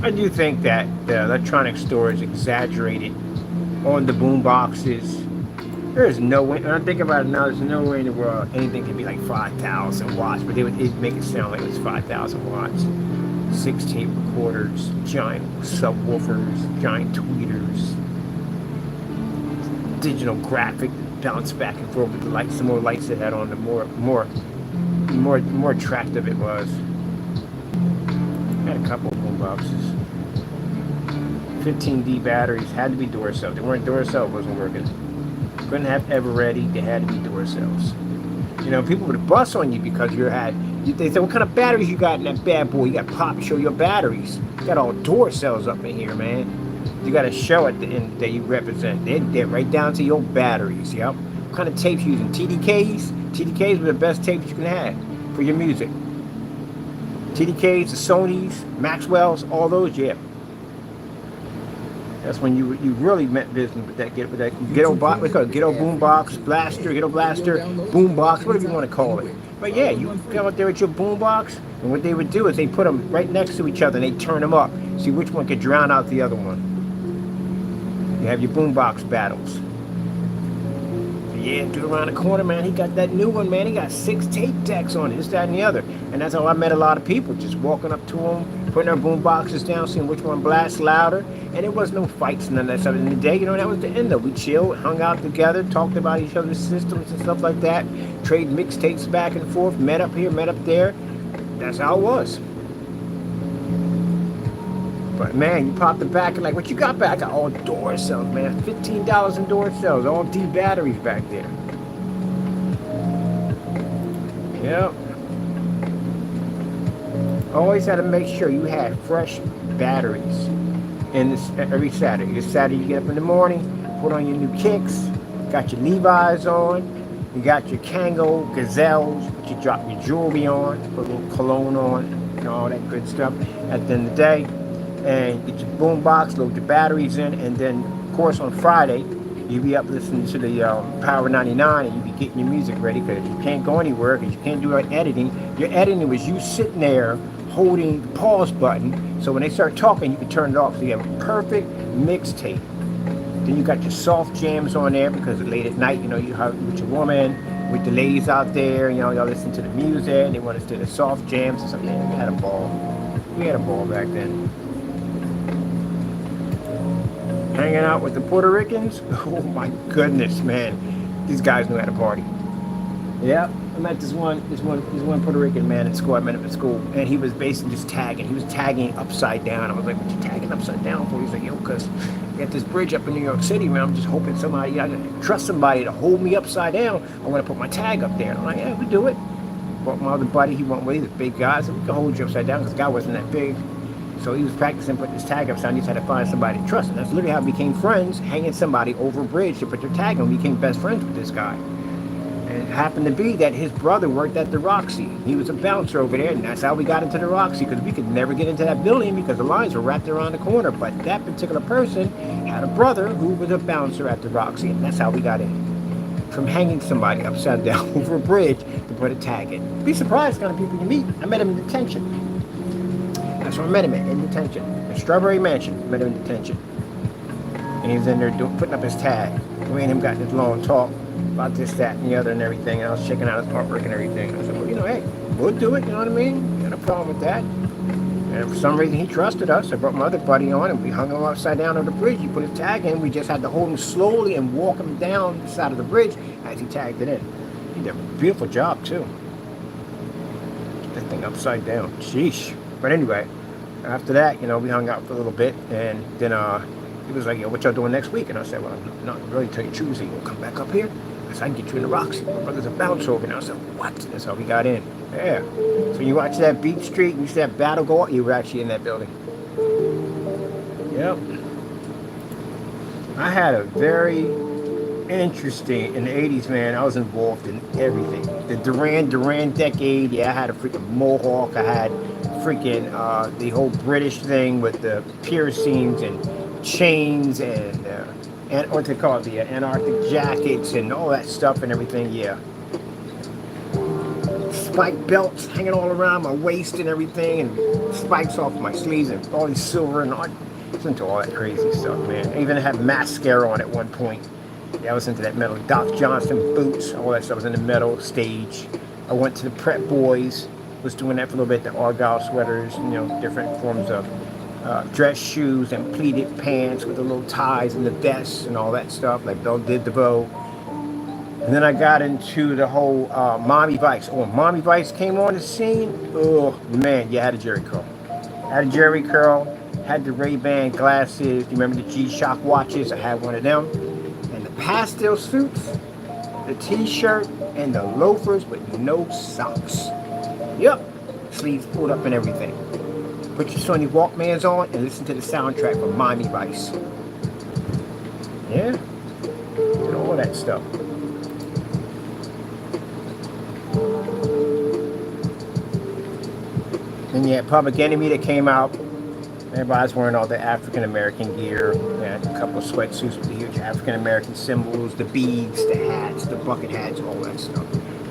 I do think that the electronic store is exaggerated on the boom boxes. There is no way, and I think about it now, there's no way in the world anything can be like 5,000 watts, but they'd make it sound like it was 5,000 watts. 6 tape recorders, giant subwoofers, giant tweeters, digital graphic bounce back and forth with the lights. The more lights it had on, the more attractive it was. I had a couple of boom boxes. 15D batteries, had to be door cells. They weren't door cells, wasn't working. Couldn't have ever ready, they had to be door cells. You know, people would bust on you because they said, what kind of batteries you got in that bad boy? You got pop, show your batteries. You got all door cells up in here, man. You got to show at the end that you represent. They're right down to your batteries, yep. What kind of tapes you using? TDKs? TDKs were the best tapes you can have for your music. TDKs, the Sonys, Maxwell's, all those, yeah. That's when you really meant business with that ghetto box, we call it ghetto boom box, ghetto blaster, boom box, whatever you want to call it. But yeah, you come out there with your boom box, and what they would do is they put them right next to each other and they turn them up, see which one could drown out the other one. You have your boom box battles. Yeah, dude around the corner, man, he got that new one, man. He got 6 tape decks on it, this, that, and the other. And that's how I met a lot of people, just walking up to them, putting their boom boxes down, seeing which one blasts louder. And there was no fights and none of that stuff. In the day, you know, that was the end of it. We chilled, hung out together, talked about each other's systems and stuff like that, trade mixtapes back and forth, met up here, met up there. That's how it was. But man, you pop the back and like, what you got back? I got all door cells, man. $15 in door cells, all D batteries back there. Yep. Always had to make sure you had fresh batteries in this every Saturday. This Saturday you get up in the morning, put on your new kicks, got your Levi's on, you got your Kango Gazelles, you drop your jewelry on, put a little cologne on, and all that good stuff at the end of the day. And get your boom box, load your batteries in, and then of course on Friday you be up listening to the Power 99 and you be getting your music ready, because you can't go anywhere because you can't do editing. Your editing was you sitting there holding the pause button, so when they start talking you can turn it off, so you have a perfect mixtape. Then you got your soft jams on there because late at night, you know, you have with your woman, with the ladies out there, you know, y'all listen to the music, they want us to do the soft jams and stuff. Yeah, we had a ball. We had a ball back then. Hanging out with the Puerto Ricans. Oh my goodness, man. These guys knew how to party. Yeah, met this one Puerto Rican man at school. I met him at school, and he was basically just tagging. He was tagging upside down. I was like, "What you tagging upside down for?" He's like, "Yo, cause we got this bridge up in New York City, man. I'm just hoping somebody, I can trust somebody to hold me upside down. I want to put my tag up there." And I'm like, "Yeah, we do it." But my other buddy, he went with. He's a big guy, so we can hold you upside down because the guy wasn't that big. So he was practicing putting his tag upside down. He just had to find somebody to trust. And that's literally how we became friends, hanging somebody over a bridge to put their tag on. We became best friends with this guy. And it happened to be that his brother worked at the Roxy. He was a bouncer over there, and that's how we got into the Roxy, because we could never get into that building because the lines were wrapped around the corner. But that particular person had a brother who was a bouncer at the Roxy, and that's how we got in. From hanging somebody upside down over a bridge to put a tag in. Be surprised kind of people you meet. I met him in detention. That's where I met him in detention. In Strawberry Mansion, met him in detention. And he was in there putting up his tag. We and him got this long talk about this, that, and the other and everything. And I was checking out his artwork and everything. I said, well, you know, hey, we'll do it, you know what I mean? Got no problem with that. And for some reason, he trusted us. I brought my other buddy on, and we hung him upside down on the bridge. He put his tag in. We just had to hold him slowly and walk him down the side of the bridge as he tagged it in. He did a beautiful job, too. Get that thing upside down. Sheesh. But anyway, after that, you know, we hung out for a little bit, and then he was like, "Yo, what y'all doing next week?" And I said, "Well, I'm not really till you Tuesday. You'll come back up here. I said, I can get you in the Roxy. My brother's a bouncer over." And I said, "What?" That's how we got in. Yeah. So when you watch that Beach Street and you see that battle go on, you were actually in that building. Yep. I had a very interesting, in the 80s, man, I was involved in everything. The Duran decade, yeah, I had a freaking mohawk. I had freaking the whole British thing with the piercings and chains and what they call it, the Antarctic jackets and all that stuff and everything, yeah. Spike belts hanging all around my waist and everything, and spikes off my sleeves and all these silver and all. I was into all that crazy stuff, man. I even had mascara on at one point. Yeah, I was into that metal. Doc Johnson boots, all that stuff was in the metal stage. I went to the Prep Boys, was doing that for a little bit, the Argyle sweaters, you know, different forms of dress shoes and pleated pants with the little ties and the vests and all that stuff, like Bill did the bow. And then I got into the whole Mommy Vice. Oh, when Mommy Vice came on the scene, oh man, yeah, I had a Jerry curl. I had a Jerry curl, had the Ray-Ban glasses. You remember the G-Shock watches? I had one of them. And the pastel suits, the t-shirt, and the loafers with no socks. Yep, sleeves pulled up and everything. Put your Sony Walkmans on and listen to the soundtrack from Miami Vice. Yeah, did all that stuff. Then you had Public Enemy that came out. Everybody's wearing all the African American gear. They had a couple of sweatsuits with the huge African American symbols, the beads, the hats, the bucket hats, all that stuff.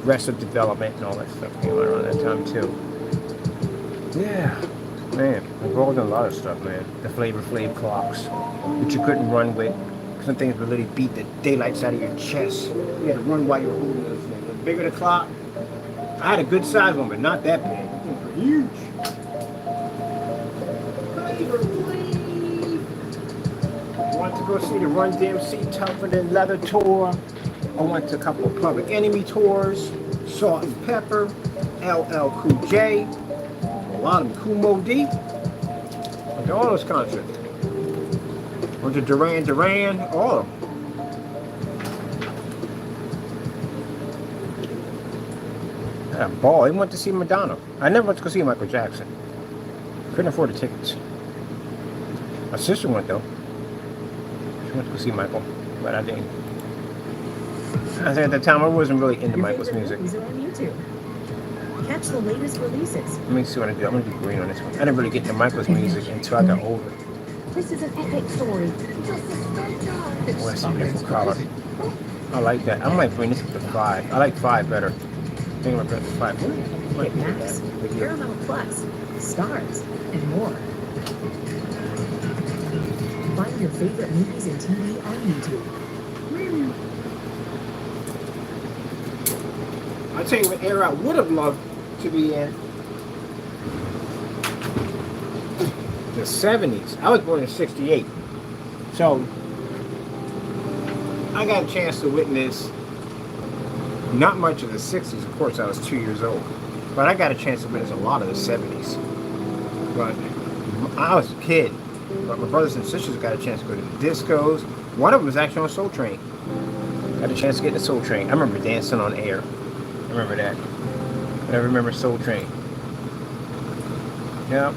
Arrested Development and all that stuff came out around that time too. Yeah, man, involved in a lot of stuff, man. The Flavor Flav clocks, which you couldn't run with. Some things would literally beat the daylights out of your chest. You had to run while you were holding those things. The bigger the clock, I had a good size one, but not that big. They were huge. I went to go see the Run DMC Tougher Than Leather tour. I went to a couple of Public Enemy tours, Salt and Pepper, LL Cool J, a lot of Kumo D. Went to all those concerts. Went to Duran, all of them. I had a ball. I went to see Madonna. I never went to go see Michael Jackson. Couldn't afford the tickets. My sister went though. She went to go see Michael, but I didn't. I think at the time I wasn't really into Michael's music. Are on YouTube. Catch the latest releases. Let me see what I do. I'm gonna do green on this one. I didn't really get into Michael's music until I got older. This is an epic story. Oh, that's a beautiful color. I like that. I might bring this up to 5. I like 5 better. I think I'm gonna bring it to 5. Get Max, Paramount Plus, Stars, and more. Find your favorite movies and TV on YouTube. I'll tell you what era I would have loved to be in. The 70s. I was born in 68. So I got a chance to witness Not much of the 60s, of course, I was 2 years old. But I got a chance to witness a lot of the 70s. But I was a kid. But my brothers and sisters got a chance to go to the discos. One of them was actually on Soul Train. Got a chance to get in the Soul Train. I remember dancing on air. I remember that. And I remember Soul Train. Yep.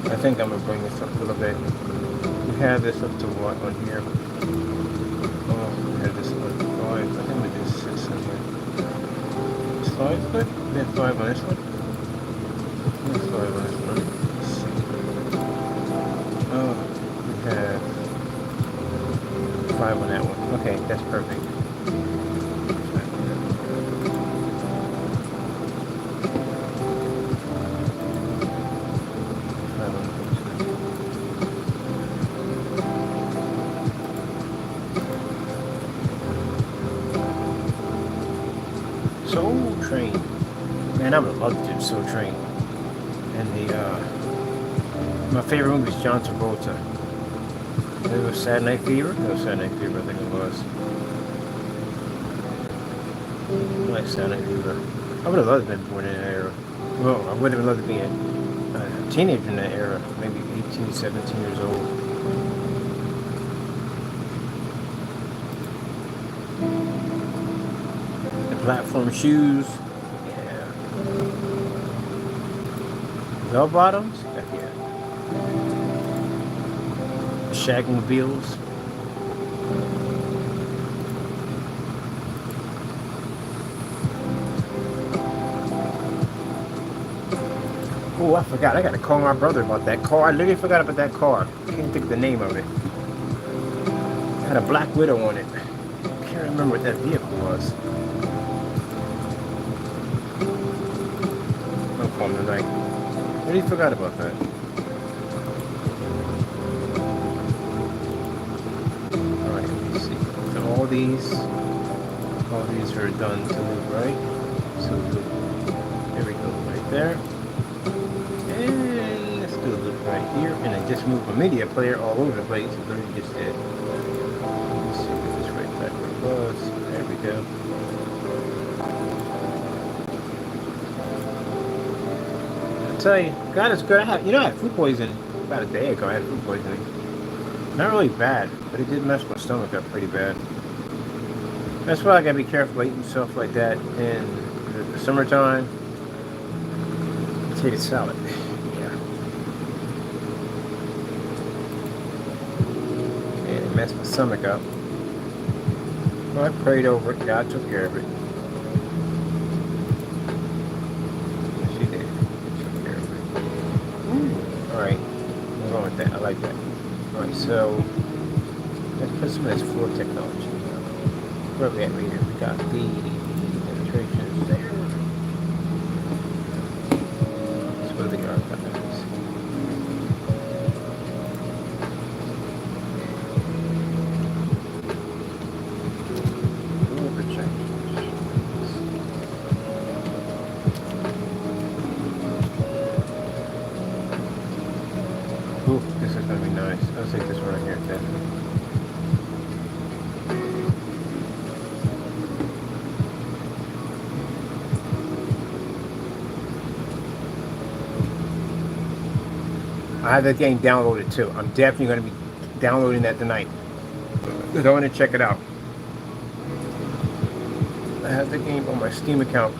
I think I'm going to bring this up a little bit. We have this up to what on here? Oh, we have this on 5. I think we did 6 on here. Is 5 good? We have 5 on this one? We have 5 on this one. Let's see. Oh, we have 5 on that one. Okay, that's perfect. Soul Train. Man, I would love to do Soul Train. And my favorite movie is John Travolta. It was Saturday Night Fever? No, Saturday Night Fever, I think it was. I like Saturday Night Fever. I would have loved to have been born in that era. Well, I would have loved to be a teenager in that era. Maybe 18, 17 years old. Platform shoes, yeah. Bell bottoms, heck yeah. Shagmobiles. Oh, I forgot. I got to call my brother about that car. I literally forgot about that car. Can't think of the name of it. It had a Black Widow on it. Can't remember what that vehicle was. On the night. I really forgot about that. Alright, let me see. So all these are done to loop, right? So there we go, right there. And let's do a loop right here. And I just moved my media player all over the place. It literally just did. Let's see, get this right back where it was. There we go. Tell you, God is good. I had food poisoning about a day ago. I had food poisoning. Not really bad, but it did mess my stomach up pretty bad. That's why I gotta be careful eating stuff like that in the summertime. Potato salad, yeah. And it messed my stomach up. Well, I prayed over it. God took care of it. Alright, I'm going with that. I like that. Alright, so let's put some of this floor technology. Where are we at right here? We got the penetrations there. That's where they are, guys. Floor projectors. Ooh, this is going to be nice. I'll take this one right here, definitely. I have that game downloaded too. I'm definitely going to be downloading that tonight. I want to check it out. I have the game on my Steam account.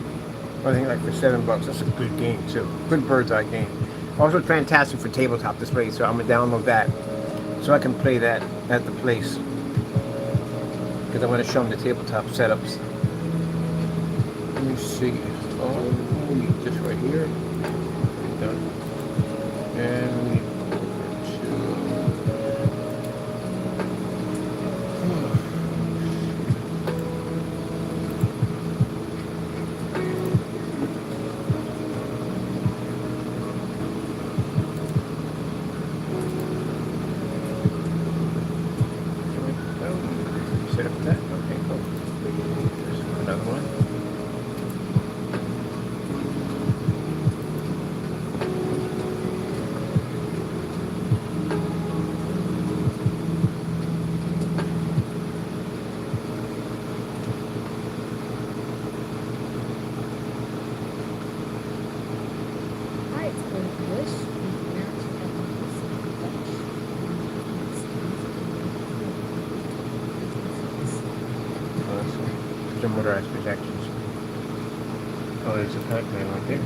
I think like for $7. That's a good game too. Good bird's eye game. Also fantastic for tabletop displays, so I'm going to download that so I can play that at the place. Because I want to show them the tabletop setups. Let me see. Oh, we need this right here. Done. And we need set up that. Okay, cool. There's another one. These are motorized protections. Oh, there's a Pac-Man right there.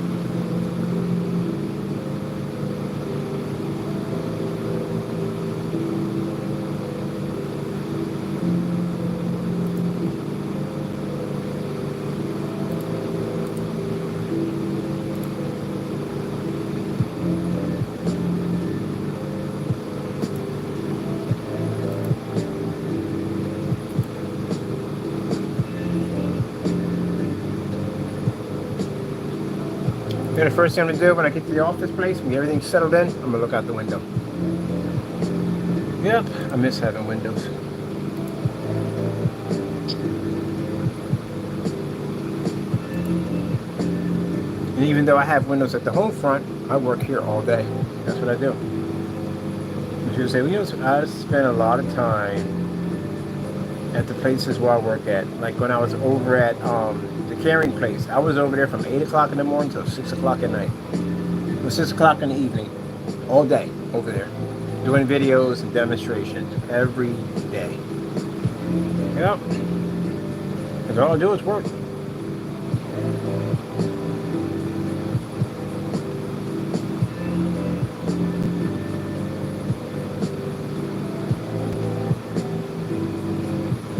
And the first thing I'm gonna do when I get to the office place, when everything's settled in, I'm gonna look out the window. Yep, I miss having windows. And even though I have windows at the home front, I work here all day. That's what I do. People say, well, you know, I spend a lot of time at the places where I work at. Like when I was over at the carrying place, I was over there from 8 o'clock in the morning till 6 o'clock at night. It was 6 o'clock in the evening, all day over there, doing videos and demonstrations every day. Yep. Because all I do is work.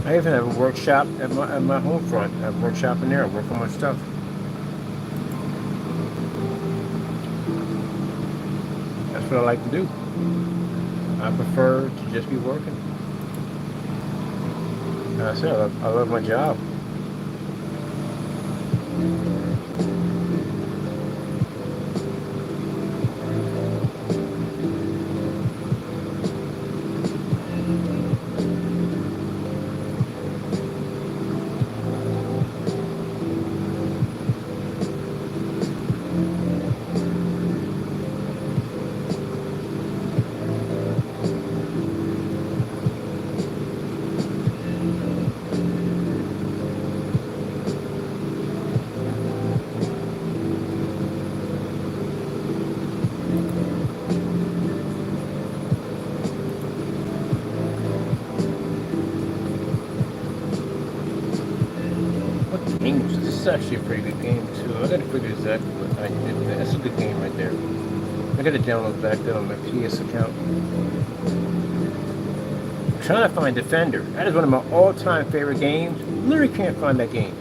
I even have a workshop at my home front. I have a workshop in there. I work on my stuff. That's what I like to do. I prefer to just be working. Like I said, I love my job. This is actually a pretty good game too. I gotta figure exactly what I did. That's a good game right there. I gotta download back that on my PS account. I'm trying to find Defender. That is one of my all-time favorite games. Literally can't find that game.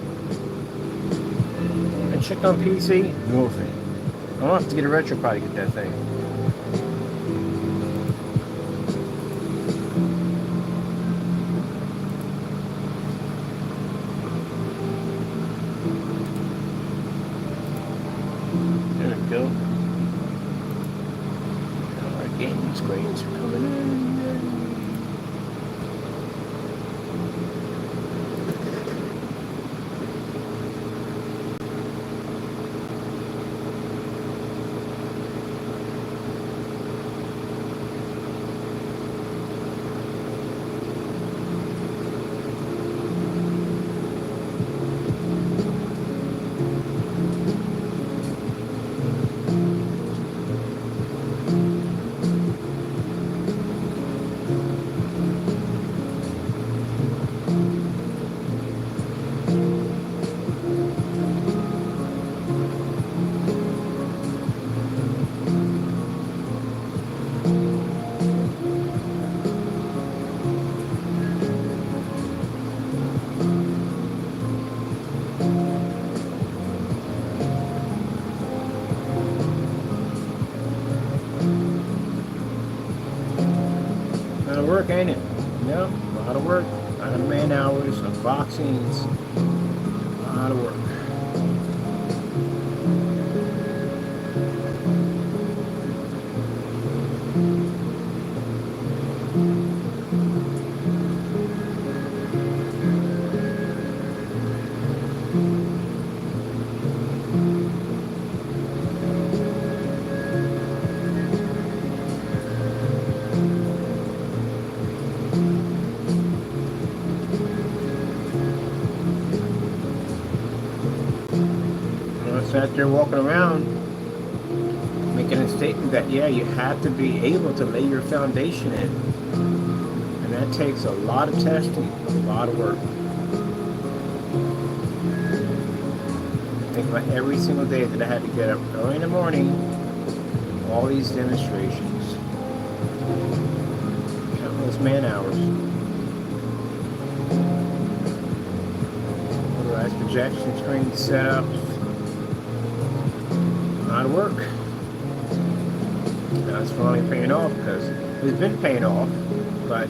I checked on PC, no thing. I'll have to get a retro pod to get that thing. Screens are coming in. Work, ain't it? Yep, a lot of work, a lot of man hours, unboxings, a lot of work. Out there walking around making a statement that yeah, you have to be able to lay your foundation in, and that takes a lot of testing, a lot of work. But every single day that I had to get up early in the morning, all these demonstrations, countless man hours. Otherwise, projection screen setups, a lot of work. Now it's finally paying off because it's been paying off, but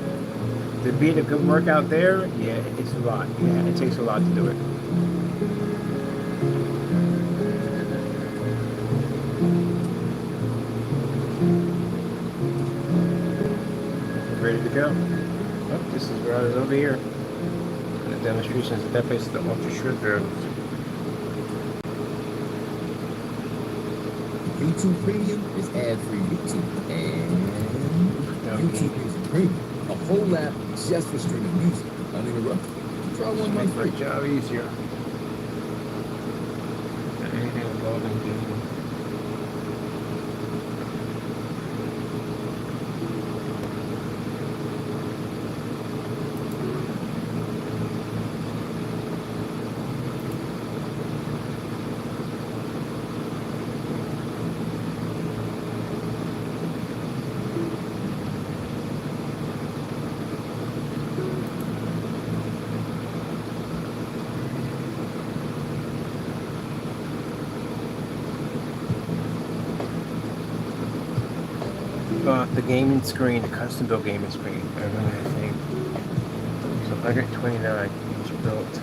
to be the good work out there, yeah, it's a lot. Yeah, it takes a lot to do it. Ready to go. Oh, this is where I was over here. And the demonstrations at that place is the ultra short barrels. YouTube Premium is ad-free YouTube, and YouTube is Premium, a whole app just for streaming music uninterrupted. Try 1 month free. Make my job easier. Anything involving digital. The gaming screen, the custom built gaming screen. I think it's 129 each built.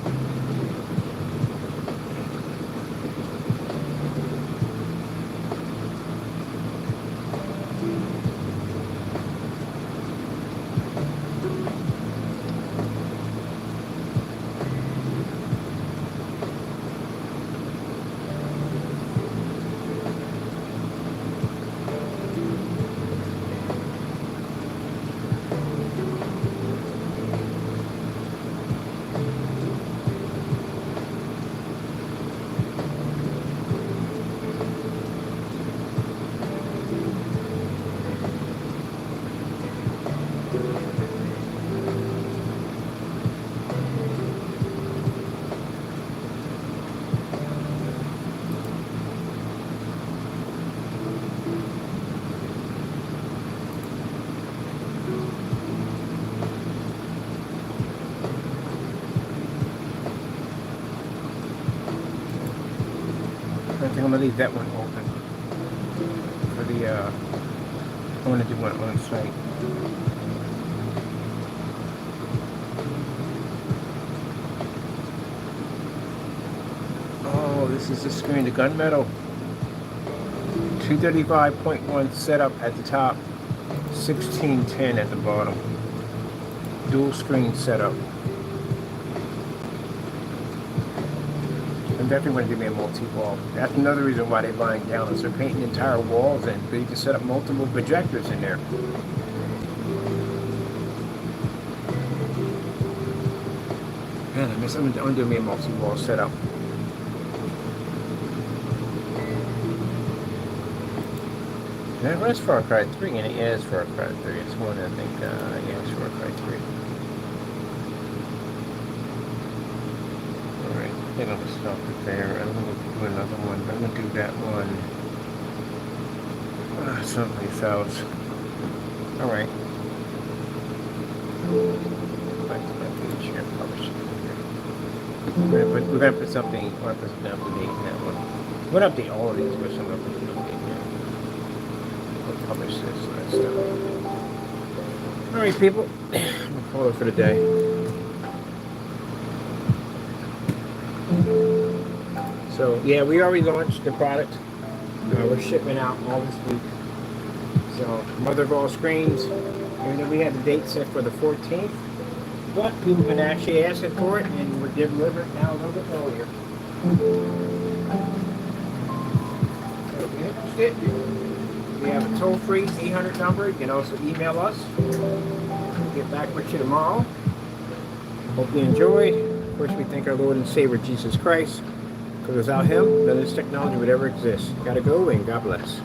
I think I'm gonna leave that one open for the I want to do one on site. Oh, this is the screen, the gunmetal. 235.1 setup at the top, 1610 at the bottom. Dual screen setup. I'm definitely going to give me a multi-wall. That's another reason why they're buying gallons. They're painting entire walls in, but you can set up multiple projectors in there. Man, I miss I'm doing me a multi-wall setup. That runs Far Cry 3, and it is Far Cry 3. It's one, I think, yeah, it's Far Cry 3. Alright, I think I'm going to stop it there. I'm going to do another one, but I'm going to do that one someplace else. Alright. Back to my page here, publish it here. We're going to put something, or put something up to date in that one. We're going to update all of these, but I'm going to put them up to date here. Publish this and that stuff. Alright, people, we'll call it for the day. So, yeah, we already launched the product. We're shipping out all this week. So, mother of all screens, even though we had the date set for the 14th, but people have been actually asking for it, and we're delivering now a little bit earlier. So, if you're interested, we have a toll-free 800 number. You can also email us. We'll get back with you tomorrow. Hope you enjoyed. Of course, we thank our Lord and Savior Jesus Christ. Because without Him, none of this technology would ever exist. Gotta go, and God bless.